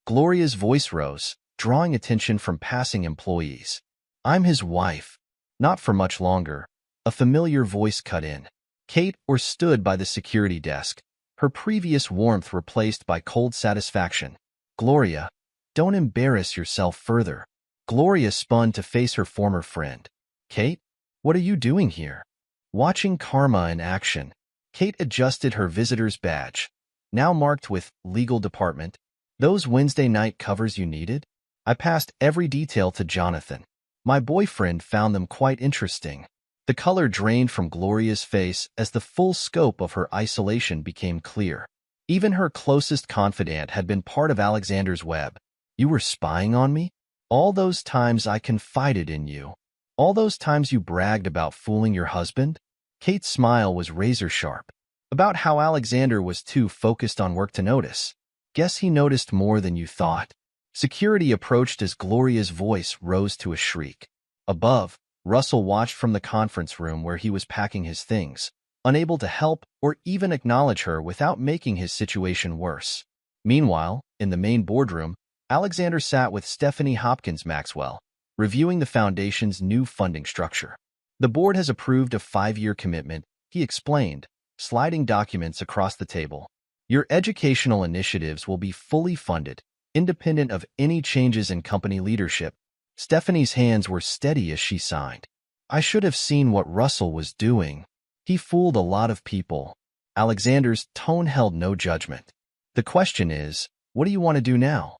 Gloria's voice rose, drawing attention from passing employees. I'm his wife. Not for much longer. A familiar voice cut in. Kate stood by the security desk, her previous warmth replaced by cold satisfaction. Gloria, don't embarrass yourself further. Gloria spun to face her former friend. Kate, what are you doing here? Watching karma in action, Kate adjusted her visitor's badge, now marked with Legal Department. Those Wednesday night covers you needed? I passed every detail to Jonathan. My boyfriend found them quite interesting. The color drained from Gloria's face as the full scope of her isolation became clear. Even her closest confidant had been part of Alexander's web. You were spying on me? All those times I confided in you. All those times you bragged about fooling your husband? Kate's smile was razor-sharp. About how Alexander was too focused on work to notice. Guess he noticed more than you thought. Security approached as Gloria's voice rose to a shriek. Above, Russell watched from the conference room where he was packing his things, unable to help or even acknowledge her without making his situation worse. Meanwhile, in the main boardroom, Alexander sat with Stephanie Hopkins Maxwell, reviewing the foundation's new funding structure. The board has approved a 5-year commitment, he explained, sliding documents across the table. Your educational initiatives will be fully funded, independent of any changes in company leadership. Stephanie's hands were steady as she signed. I should have seen what Russell was doing. He fooled a lot of people. Alexander's tone held no judgment. The question is, what do you want to do now?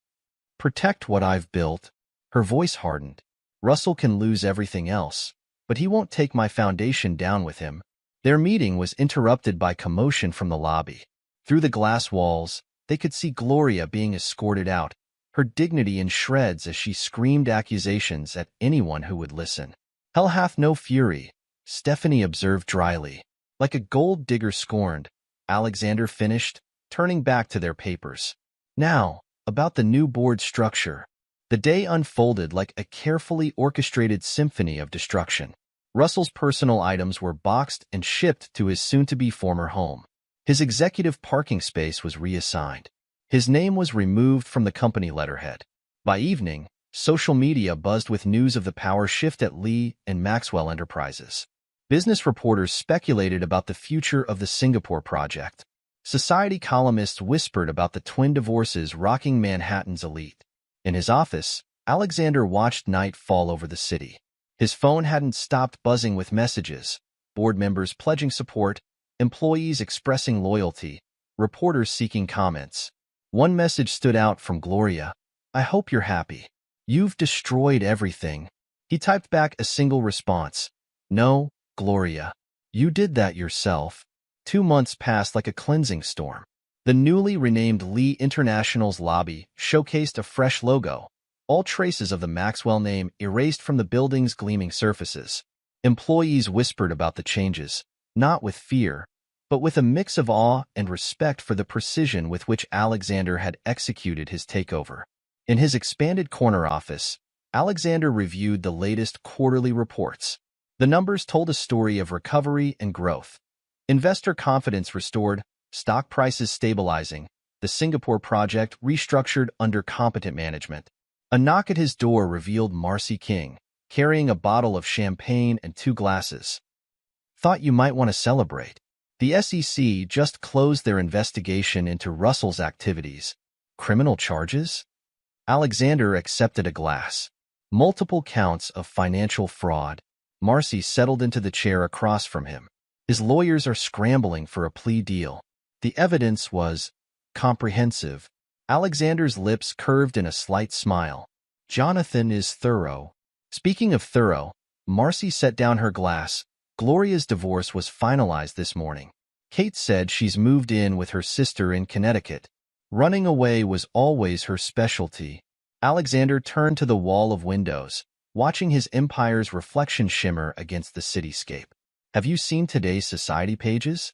Protect what I've built. Her voice hardened. Russell can lose everything else, but he won't take my foundation down with him. Their meeting was interrupted by commotion from the lobby. Through the glass walls, they could see Gloria being escorted out, her dignity in shreds as she screamed accusations at anyone who would listen. Hell hath no fury, Stephanie observed dryly. Like a gold digger scorned, Alexander finished, turning back to their papers. Now, about the new board structure. The day unfolded like a carefully orchestrated symphony of destruction. Russell's personal items were boxed and shipped to his soon-to-be former home. His executive parking space was reassigned. His name was removed from the company letterhead. By evening, social media buzzed with news of the power shift at Lee and Maxwell Enterprises. Business reporters speculated about the future of the Singapore project. Society columnists whispered about the twin divorces rocking Manhattan's elite. In his office, Alexander watched night fall over the city. His phone hadn't stopped buzzing with messages, board members pledging support, employees expressing loyalty, reporters seeking comments. One message stood out from Gloria. I hope you're happy. You've destroyed everything. He typed back a single response. No, Gloria. You did that yourself. 2 months passed like a cleansing storm. The newly renamed Lee International's lobby showcased a fresh logo, all traces of the Maxwell name erased from the building's gleaming surfaces. Employees whispered about the changes, not with fear, but with a mix of awe and respect for the precision with which Alexander had executed his takeover. In his expanded corner office, Alexander reviewed the latest quarterly reports. The numbers told a story of recovery and growth. Investor confidence restored, stock prices stabilizing, the Singapore project restructured under competent management. A knock at his door revealed Marcy King, carrying a bottle of champagne and 2 glasses. "Thought you might want to celebrate." The SEC just closed their investigation into Russell's activities. Criminal charges? Alexander accepted a glass. Multiple counts of financial fraud. Marcy settled into the chair across from him. His lawyers are scrambling for a plea deal. The evidence was comprehensive. Alexander's lips curved in a slight smile. Jonathan is thorough. Speaking of thorough, Marcy set down her glass. Gloria's divorce was finalized this morning. Kate said she's moved in with her sister in Connecticut. Running away was always her specialty. Alexander turned to the wall of windows, watching his empire's reflection shimmer against the cityscape. "Have you seen today's society pages?"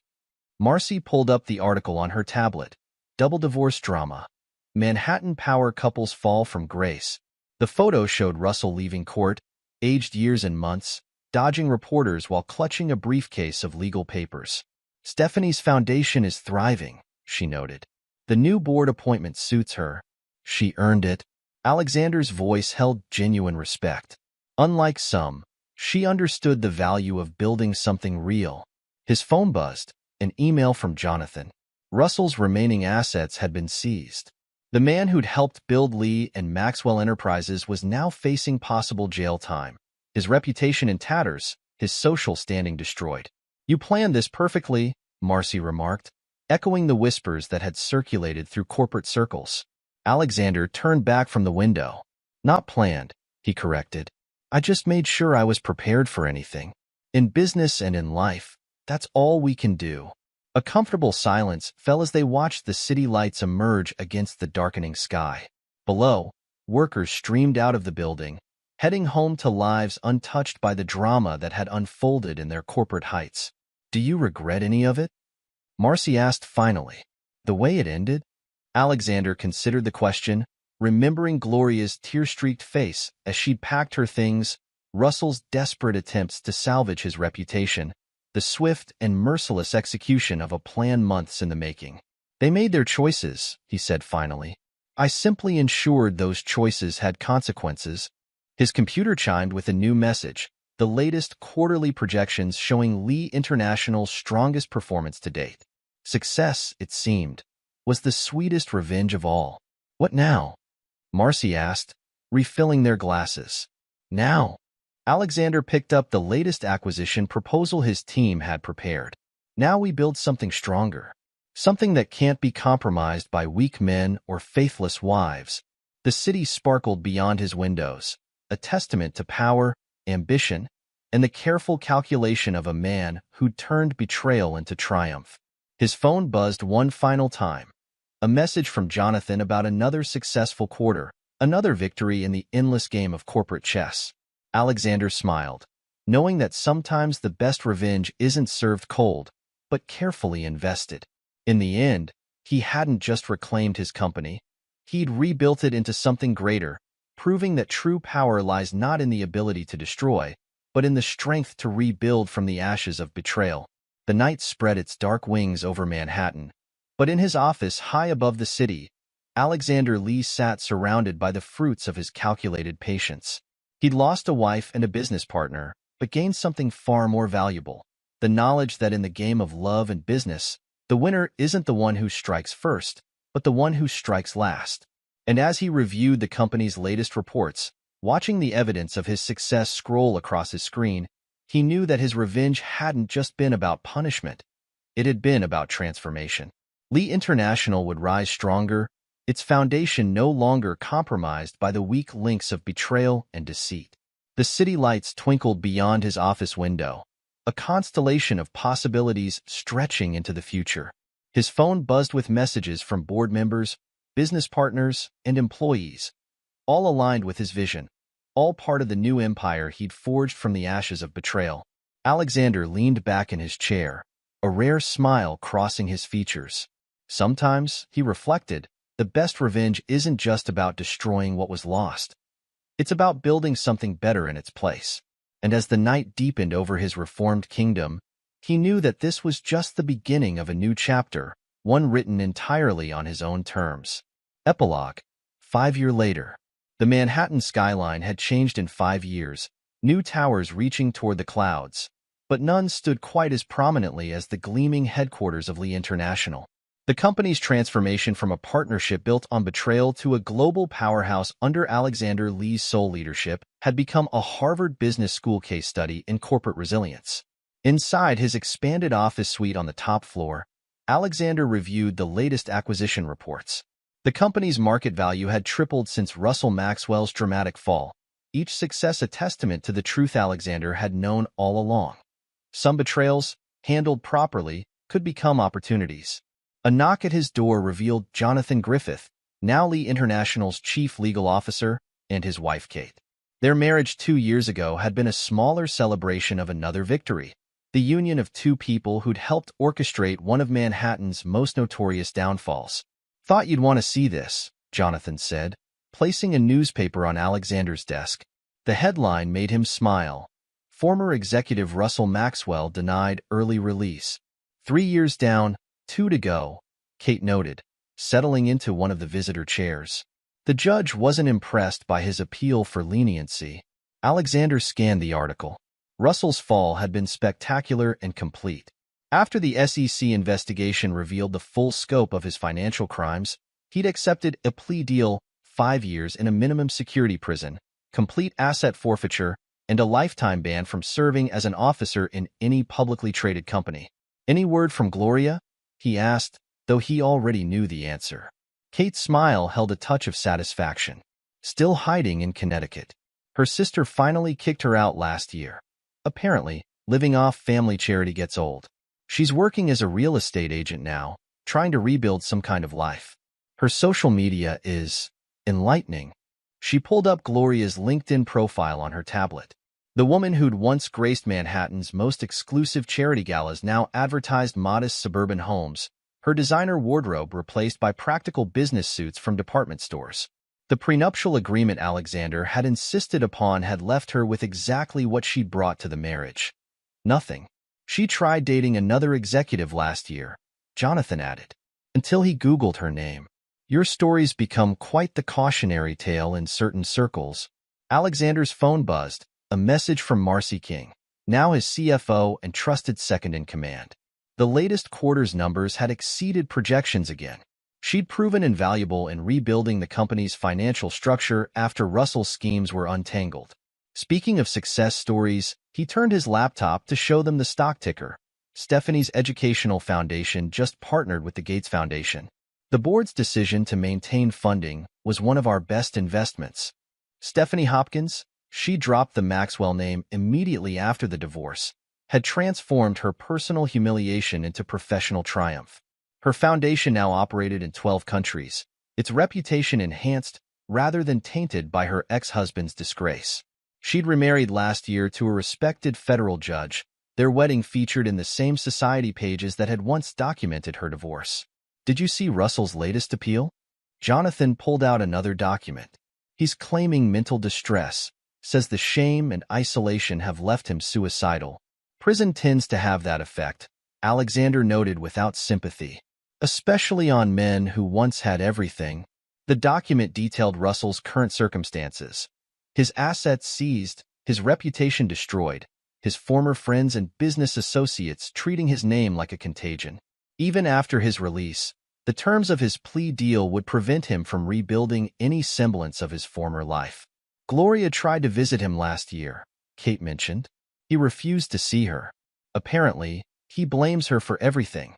Marcy pulled up the article on her tablet. Double divorce drama. Manhattan power couples fall from grace. The photo showed Russell leaving court, aged years and months, dodging reporters while clutching a briefcase of legal papers. "Stephanie's foundation is thriving," she noted. "The new board appointment suits her. She earned it." Alexander's voice held genuine respect. Unlike some, she understood the value of building something real. His phone buzzed, an email from Jonathan. Russell's remaining assets had been seized. The man who'd helped build Lee and Maxwell Enterprises was now facing possible jail time. His reputation in tatters, his social standing destroyed. "You planned this perfectly," Marcy remarked, echoing the whispers that had circulated through corporate circles. Alexander turned back from the window. "Not planned," he corrected. "I just made sure I was prepared for anything. In business and in life, that's all we can do." A comfortable silence fell as they watched the city lights emerge against the darkening sky. Below, workers streamed out of the building, heading home to lives untouched by the drama that had unfolded in their corporate heights. "Do you regret any of it?" Marcy asked finally. "The way it ended?" Alexander considered the question, remembering Gloria's tear-streaked face as she'd packed her things, Russell's desperate attempts to salvage his reputation, the swift and merciless execution of a plan months in the making. "They made their choices," he said finally. "I simply ensured those choices had consequences." His computer chimed with a new message, the latest quarterly projections showing Lee International's strongest performance to date. Success, it seemed, was the sweetest revenge of all. "What now?" Marcy asked, refilling their glasses. "Now?" Alexander picked up the latest acquisition proposal his team had prepared. "Now we build something stronger. Something that can't be compromised by weak men or faithless wives." The city sparkled beyond his windows, a testament to power, ambition, and the careful calculation of a man who'd turned betrayal into triumph. His phone buzzed one final time. A message from Jonathan about another successful quarter, another victory in the endless game of corporate chess. Alexander smiled, knowing that sometimes the best revenge isn't served cold, but carefully invested. In the end, he hadn't just reclaimed his company. He'd rebuilt it into something greater, proving that true power lies not in the ability to destroy, but in the strength to rebuild from the ashes of betrayal. The night spread its dark wings over Manhattan, but in his office high above the city, Alexander Lee sat surrounded by the fruits of his calculated patience. He'd lost a wife and a business partner, but gained something far more valuable, the knowledge that in the game of love and business, the winner isn't the one who strikes first, but the one who strikes last. And as he reviewed the company's latest reports, watching the evidence of his success scroll across his screen, he knew that his revenge hadn't just been about punishment. It had been about transformation. Lee International would rise stronger, its foundation no longer compromised by the weak links of betrayal and deceit. The city lights twinkled beyond his office window, a constellation of possibilities stretching into the future. His phone buzzed with messages from board members, business partners, and employees, all aligned with his vision, all part of the new empire he'd forged from the ashes of betrayal. Alexander leaned back in his chair, a rare smile crossing his features. Sometimes, he reflected, the best revenge isn't just about destroying what was lost. It's about building something better in its place. And as the night deepened over his reformed kingdom, he knew that this was just the beginning of a new chapter, one written entirely on his own terms. Epilogue. 5 years later. The Manhattan skyline had changed in 5 years, new towers reaching toward the clouds, but none stood quite as prominently as the gleaming headquarters of Lee International. The company's transformation from a partnership built on betrayal to a global powerhouse under Alexander Lee's sole leadership had become a Harvard Business School case study in corporate resilience. Inside his expanded office suite on the top floor, Alexander reviewed the latest acquisition reports. The company's market value had tripled since Russell Maxwell's dramatic fall, each success a testament to the truth Alexander had known all along. Some betrayals, handled properly, could become opportunities. A knock at his door revealed Jonathan Griffith, now Lee International's chief legal officer, and his wife Kate. Their marriage 2 years ago had been a smaller celebration of another victory, the union of two people who'd helped orchestrate one of Manhattan's most notorious downfalls. "Thought you'd want to see this," Jonathan said, placing a newspaper on Alexander's desk. The headline made him smile. Former executive Russell Maxwell denied early release. 3 years down, 2 to go, Kate noted, settling into one of the visitor chairs. The judge wasn't impressed by his appeal for leniency. Alexander scanned the article. Russell's fall had been spectacular and complete. After the SEC investigation revealed the full scope of his financial crimes, he'd accepted a plea deal, 5 years in a minimum security prison, complete asset forfeiture, and a lifetime ban from serving as an officer in any publicly traded company. "Any word from Gloria?" he asked, though he already knew the answer. Kate's smile held a touch of satisfaction. Still hiding in Connecticut. Her sister finally kicked her out last year. Apparently, living off family charity gets old. She's working as a real estate agent now, trying to rebuild some kind of life. Her social media is enlightening. She pulled up Gloria's LinkedIn profile on her tablet. The woman who'd once graced Manhattan's most exclusive charity galas now advertised modest suburban homes, her designer wardrobe replaced by practical business suits from department stores. The prenuptial agreement Alexander had insisted upon had left her with exactly what she'd brought to the marriage. Nothing. She tried dating another executive last year, Jonathan added, until he Googled her name. Your story's become quite the cautionary tale in certain circles. Alexander's phone buzzed, a message from Marcy King, now his CFO and trusted second-in-command. The latest quarter's numbers had exceeded projections again. She'd proven invaluable in rebuilding the company's financial structure after Russell's schemes were untangled. Speaking of success stories, he turned his laptop to show them the stock ticker. Stephanie's Educational Foundation just partnered with the Gates Foundation. The board's decision to maintain funding was one of our best investments. Stephanie Hopkins, she dropped the Maxwell name immediately after the divorce, had transformed her personal humiliation into professional triumph. Her foundation now operated in 12 countries, its reputation enhanced rather than tainted by her ex-husband's disgrace. She'd remarried last year to a respected federal judge, their wedding featured in the same society pages that had once documented her divorce. Did you see Russell's latest appeal? Jonathan pulled out another document. He's claiming mental distress, says the shame and isolation have left him suicidal. Prison tends to have that effect, Alexander noted without sympathy. Especially on men who once had everything. The document detailed Russell's current circumstances. His assets seized, his reputation destroyed, his former friends and business associates treating his name like a contagion. Even after his release, the terms of his plea deal would prevent him from rebuilding any semblance of his former life. Gloria tried to visit him last year, Kate mentioned. He refused to see her. Apparently, he blames her for everything.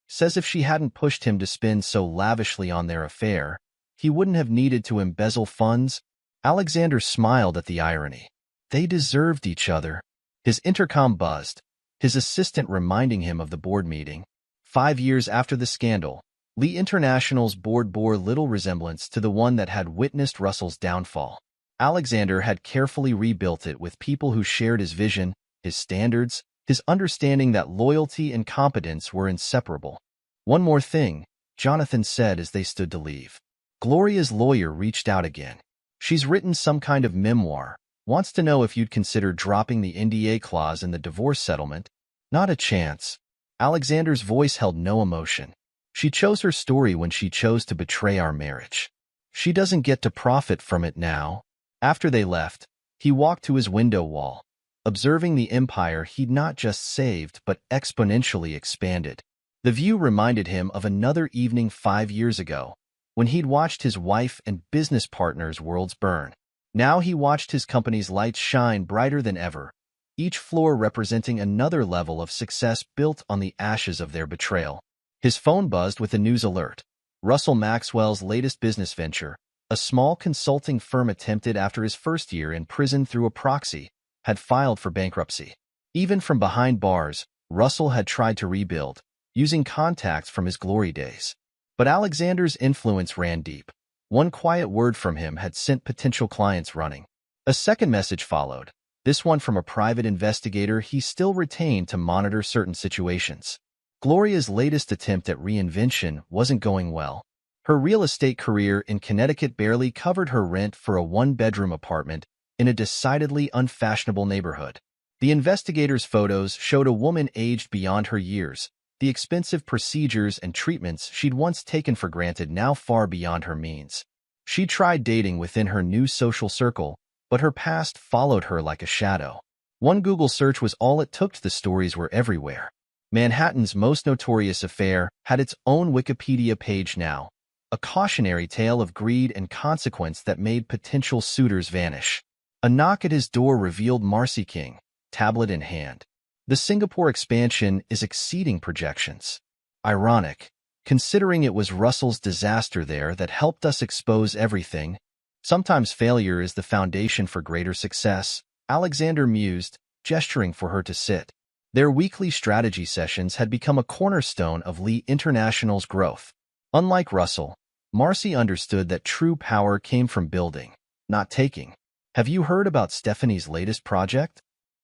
Says if she hadn't pushed him to spend so lavishly on their affair, he wouldn't have needed to embezzle funds. Alexander smiled at the irony. They deserved each other. His intercom buzzed, his assistant reminding him of the board meeting. 5 years after the scandal, Lee International's board bore little resemblance to the one that had witnessed Russell's downfall. Alexander had carefully rebuilt it with people who shared his vision, his standards, his understanding that loyalty and competence were inseparable. "One more thing," Jonathan said as they stood to leave. Gloria's lawyer reached out again. "She's written some kind of memoir. Wants to know if you'd consider dropping the NDA clause in the divorce settlement." "Not a chance." Alexander's voice held no emotion. "She chose her story when she chose to betray our marriage. She doesn't get to profit from it now." After they left, he walked to his window wall, observing the empire he'd not just saved but exponentially expanded. The view reminded him of another evening 5 years ago, when he'd watched his wife and business partners' worlds burn. Now he watched his company's lights shine brighter than ever, each floor representing another level of success built on the ashes of their betrayal. His phone buzzed with a news alert. Russell Maxwell's latest business venture, a small consulting firm attempted after his first year in prison through a proxy, had filed for bankruptcy. Even from behind bars, Russell had tried to rebuild, using contacts from his glory days. But Alexander's influence ran deep. One quiet word from him had sent potential clients running. A second message followed, this one from a private investigator he still retained to monitor certain situations. Gloria's latest attempt at reinvention wasn't going well. Her real estate career in Connecticut barely covered her rent for a one-bedroom apartment in a decidedly unfashionable neighborhood. The investigator's photos showed a woman aged beyond her years, the expensive procedures and treatments she'd once taken for granted now far beyond her means. She tried dating within her new social circle, but her past followed her like a shadow. One Google search was all it took. The stories were everywhere. Manhattan's most notorious affair had its own Wikipedia page now, a cautionary tale of greed and consequence that made potential suitors vanish. A knock at his door revealed Marcy King, tablet in hand. The Singapore expansion is exceeding projections. Ironic, considering it was Russell's disaster there that helped us expose everything. Sometimes failure is the foundation for greater success, Alexander mused, gesturing for her to sit. Their weekly strategy sessions had become a cornerstone of Lee International's growth. Unlike Russell, Marcy understood that true power came from building, not taking. "Have you heard about Stephanie's latest project?"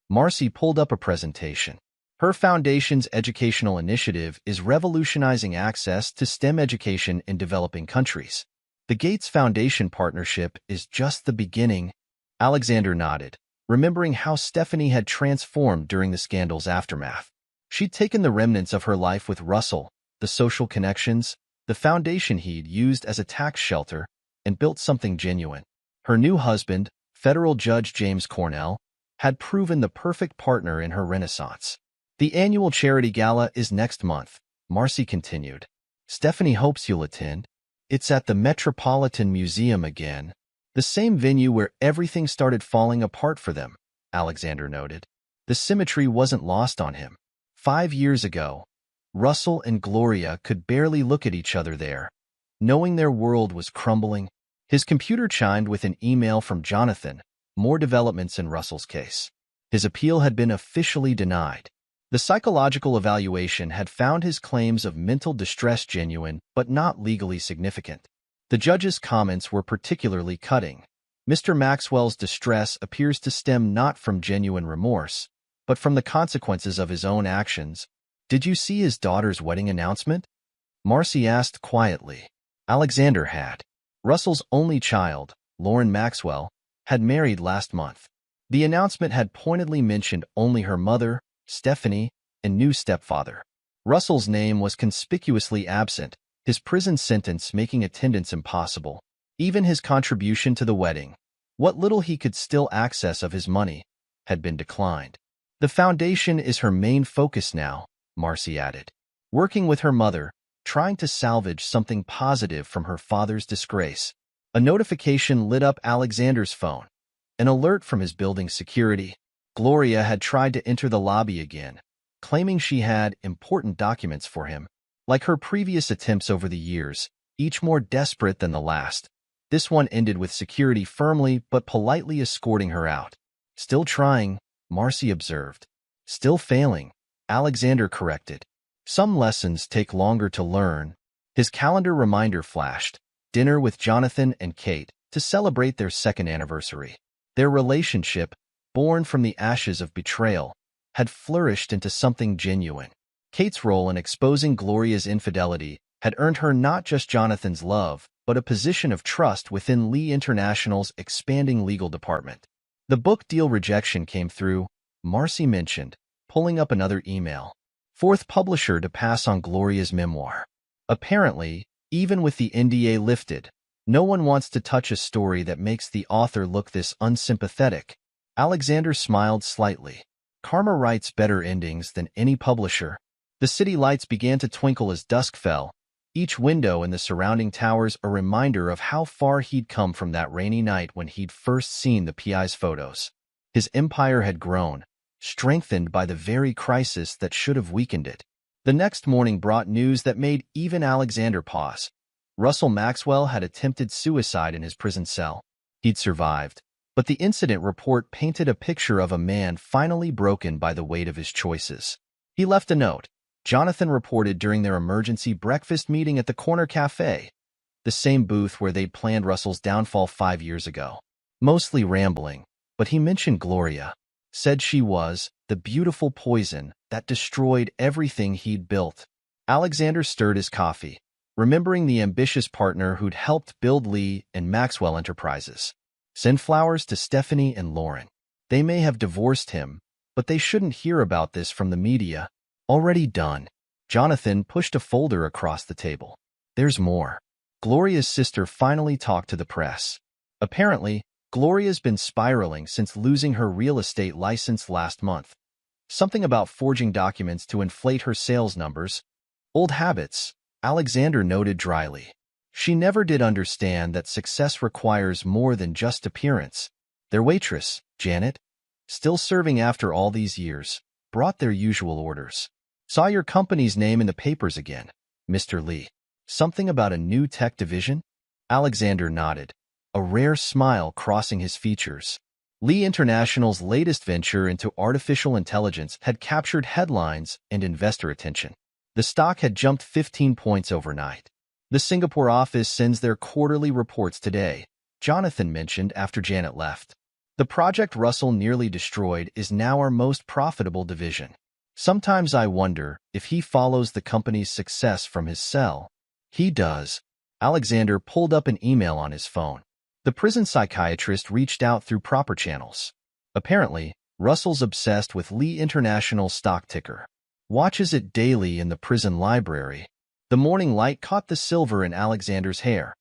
Marcy pulled up a presentation. Her foundation's educational initiative is revolutionizing access to STEM education in developing countries. The Gates Foundation partnership is just the beginning. Alexander nodded, remembering how Stephanie had transformed during the scandal's aftermath. She'd taken the remnants of her life with Russell, the social connections, the foundation he'd used as a tax shelter, and built something genuine. Her new husband, federal judge James Cornell, had proven the perfect partner in her renaissance. "The annual charity gala is next month," Marcy continued. "Stephanie hopes you'll attend. It's at the Metropolitan Museum again. The same venue where everything started falling apart for them," Alexander noted. The symmetry wasn't lost on him. 5 years ago, Russell and Gloria could barely look at each other there, knowing their world was crumbling. His computer chimed with an email from Jonathan. More developments in Russell's case. His appeal had been officially denied. The psychological evaluation had found his claims of mental distress genuine but not legally significant. The judge's comments were particularly cutting. "Mr. Maxwell's distress appears to stem not from genuine remorse, but from the consequences of his own actions. Did you see his daughter's wedding announcement?" Marcy asked quietly. Alexander had. Russell's only child, Lauren Maxwell, had married last month. The announcement had pointedly mentioned only her mother, Stephanie, and new stepfather. Russell's name was conspicuously absent, his prison sentence making attendance impossible. Even his contribution to the wedding, what little he could still access of his money, had been declined. "The foundation is her main focus now," Marcy added. Working with her mother, trying to salvage something positive from her father's disgrace. A notification lit up Alexander's phone. An alert from his building's security. Gloria had tried to enter the lobby again, claiming she had important documents for him. Like her previous attempts over the years, each more desperate than the last, this one ended with security firmly but politely escorting her out. "Still trying," Marcy observed. "Still failing," Alexander corrected. "Some lessons take longer to learn." His calendar reminder flashed. Dinner with Jonathan and Kate to celebrate their second anniversary. Their relationship, born from the ashes of betrayal, had flourished into something genuine. Kate's role in exposing Gloria's infidelity had earned her not just Jonathan's love, but a position of trust within Lee International's expanding legal department. The book deal rejection came through, Marcy mentioned, pulling up another email. Fourth publisher to pass on Gloria's memoir. Apparently, even with the NDA lifted, no one wants to touch a story that makes the author look this unsympathetic. Alexander smiled slightly. Karma writes better endings than any publisher. The city lights began to twinkle as dusk fell, each window in the surrounding towers a reminder of how far he'd come from that rainy night when he'd first seen the PI's photos. His empire had grown, strengthened by the very crisis that should have weakened it. The next morning brought news that made even Alexander pause. Russell Maxwell had attempted suicide in his prison cell. He'd survived, but the incident report painted a picture of a man finally broken by the weight of his choices. He left a note. Jonathan reported during their emergency breakfast meeting at the Corner Cafe, the same booth where they'd planned Russell's downfall 5 years ago. Mostly rambling, but he mentioned Gloria. Said she was the beautiful poison that destroyed everything he'd built. Alexander stirred his coffee, remembering the ambitious partner who'd helped build Lee and Maxwell Enterprises. Send flowers to Stephanie and Lauren. They may have divorced him, but they shouldn't hear about this from the media. Already done. Jonathan pushed a folder across the table. There's more. Gloria's sister finally talked to the press. Apparently, Gloria's been spiraling since losing her real estate license last month. Something about forging documents to inflate her sales numbers. Old habits, Alexander noted dryly. She never did understand that success requires more than just appearance. Their waitress, Janet, still serving after all these years, brought their usual orders. Saw your company's name in the papers again, Mr. Lee. Something about a new tech division? Alexander nodded, a rare smile crossing his features. Lee International's latest venture into artificial intelligence had captured headlines and investor attention. The stock had jumped 15 points overnight. The Singapore office sends their quarterly reports today, Jonathan mentioned after Janet left. The project Russell nearly destroyed is now our most profitable division. Sometimes I wonder if he follows the company's success from his cell. He does. Alexander pulled up an email on his phone. The prison psychiatrist reached out through proper channels. Apparently, Russell's obsessed with Lee International's stock ticker. Watches it daily in the prison library. The morning light caught the silver in Alexander's hair.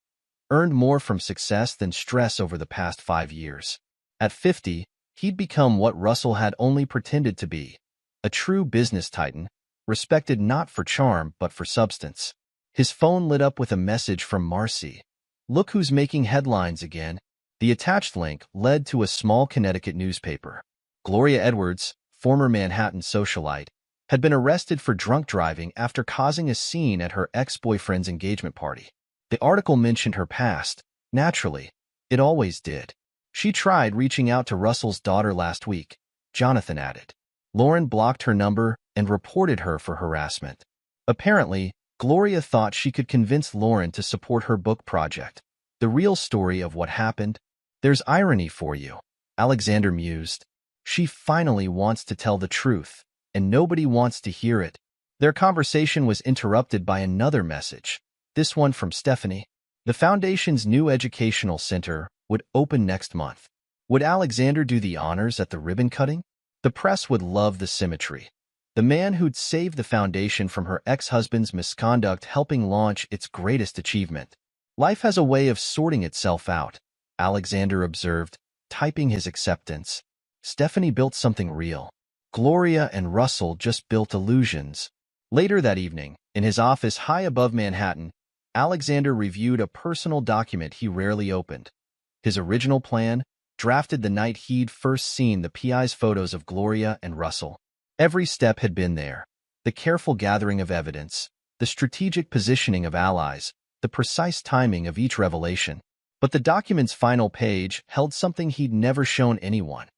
Earned more from success than stress over the past 5 years. At 50, he'd become what Russell had only pretended to be. A true business titan, respected not for charm but for substance. His phone lit up with a message from Marcy. Look who's making headlines again. The attached link led to a small Connecticut newspaper. Gloria Edwards, former Manhattan socialite, had been arrested for drunk driving after causing a scene at her ex-boyfriend's engagement party. The article mentioned her past. Naturally, it always did. She tried reaching out to Russell's daughter last week, Jonathan added. Lauren blocked her number and reported her for harassment. Apparently, Gloria thought she could convince Lauren to support her book project. The real story of what happened? There's irony for you, Alexander mused. She finally wants to tell the truth, and nobody wants to hear it. Their conversation was interrupted by another message, this one from Stephanie. The Foundation's new educational center would open next month. Would Alexander do the honors at the ribbon cutting? The press would love the symmetry. The man who'd saved the Foundation from her ex-husband's misconduct helping launch its greatest achievement. Life has a way of sorting itself out, Alexander observed, typing his acceptance. Stephanie built something real. Gloria and Russell just built illusions. Later that evening, in his office high above Manhattan, Alexander reviewed a personal document he rarely opened. His original plan, drafted the night he'd first seen the PI's photos of Gloria and Russell. Every step had been there. The careful gathering of evidence, the strategic positioning of allies, the precise timing of each revelation. But the document's final page held something he'd never shown anyone.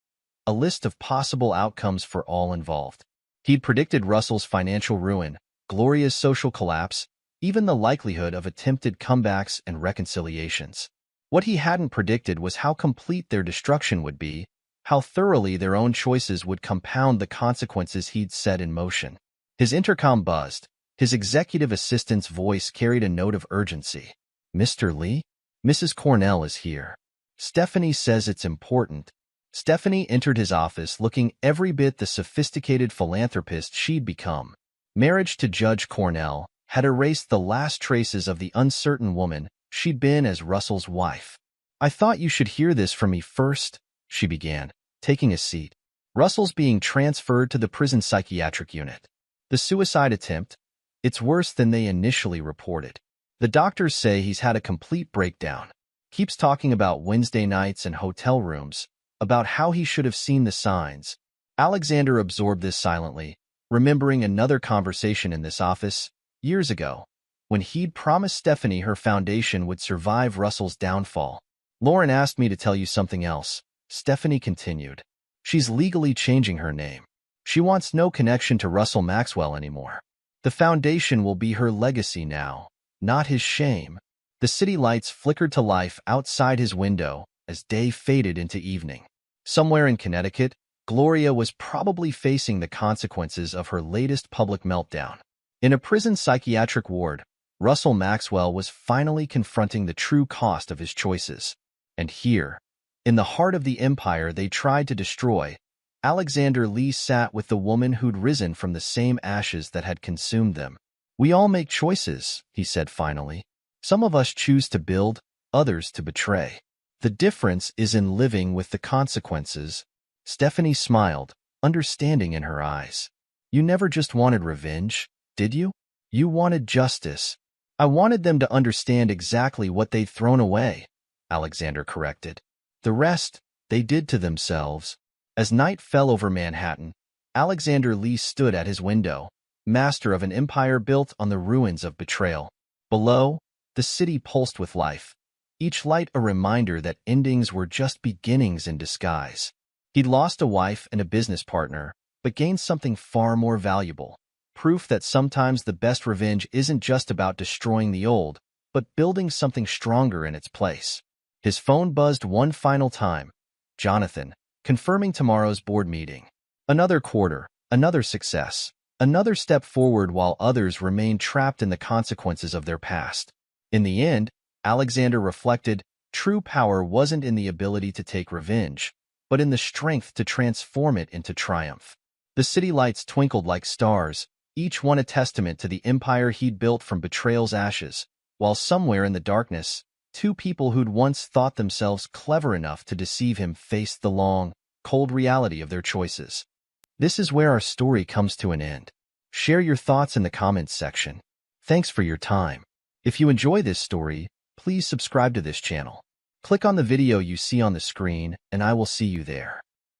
A list of possible outcomes for all involved. He'd predicted Russell's financial ruin, Gloria's social collapse, even the likelihood of attempted comebacks and reconciliations. What he hadn't predicted was how complete their destruction would be, how thoroughly their own choices would compound the consequences he'd set in motion. His intercom buzzed. His executive assistant's voice carried a note of urgency. "Mr. Lee? Mrs. Cornell is here. Stephanie says it's important." Stephanie entered his office looking every bit the sophisticated philanthropist she'd become. Marriage to Judge Cornell had erased the last traces of the uncertain woman she'd been as Russell's wife. "I thought you should hear this from me first," she began, taking a seat. "Russell's being transferred to the prison psychiatric unit. The suicide attempt, it's worse than they initially reported. The doctors say he's had a complete breakdown. Keeps talking about Wednesday nights and hotel rooms, about how he should have seen the signs." Alexander absorbed this silently, remembering another conversation in this office, years ago, when he'd promised Stephanie her foundation would survive Russell's downfall. "Lauren asked me to tell you something else," Stephanie continued. "She's legally changing her name. She wants no connection to Russell Maxwell anymore. The foundation will be her legacy now, not his shame." The city lights flickered to life outside his window as day faded into evening. Somewhere in Connecticut, Gloria was probably facing the consequences of her latest public meltdown. In a prison psychiatric ward, Russell Maxwell was finally confronting the true cost of his choices. And here, in the heart of the empire they tried to destroy, Alexander Lee sat with the woman who'd risen from the same ashes that had consumed them. "We all make choices," he said finally. "Some of us choose to build, others to betray. The difference is in living with the consequences." Stephanie smiled, understanding in her eyes. "You never just wanted revenge, did you? You wanted justice." "I wanted them to understand exactly what they'd thrown away," Alexander corrected. "The rest, they did to themselves." As night fell over Manhattan, Alexander Lee stood at his window, master of an empire built on the ruins of betrayal. Below, the city pulsed with life, each light a reminder that endings were just beginnings in disguise. He'd lost a wife and a business partner, but gained something far more valuable. Proof that sometimes the best revenge isn't just about destroying the old, but building something stronger in its place. His phone buzzed one final time. Jonathan, confirming tomorrow's board meeting. Another quarter, another success, another step forward while others remained trapped in the consequences of their past. In the end, Alexander reflected, true power wasn't in the ability to take revenge, but in the strength to transform it into triumph. The city lights twinkled like stars, each one a testament to the empire he'd built from betrayal's ashes, while somewhere in the darkness, two people who'd once thought themselves clever enough to deceive him faced the long, cold reality of their choices. This is where our story comes to an end. Share your thoughts in the comments section. Thanks for your time. If you enjoy this story, please subscribe to this channel. Click on the video you see on the screen, and I will see you there.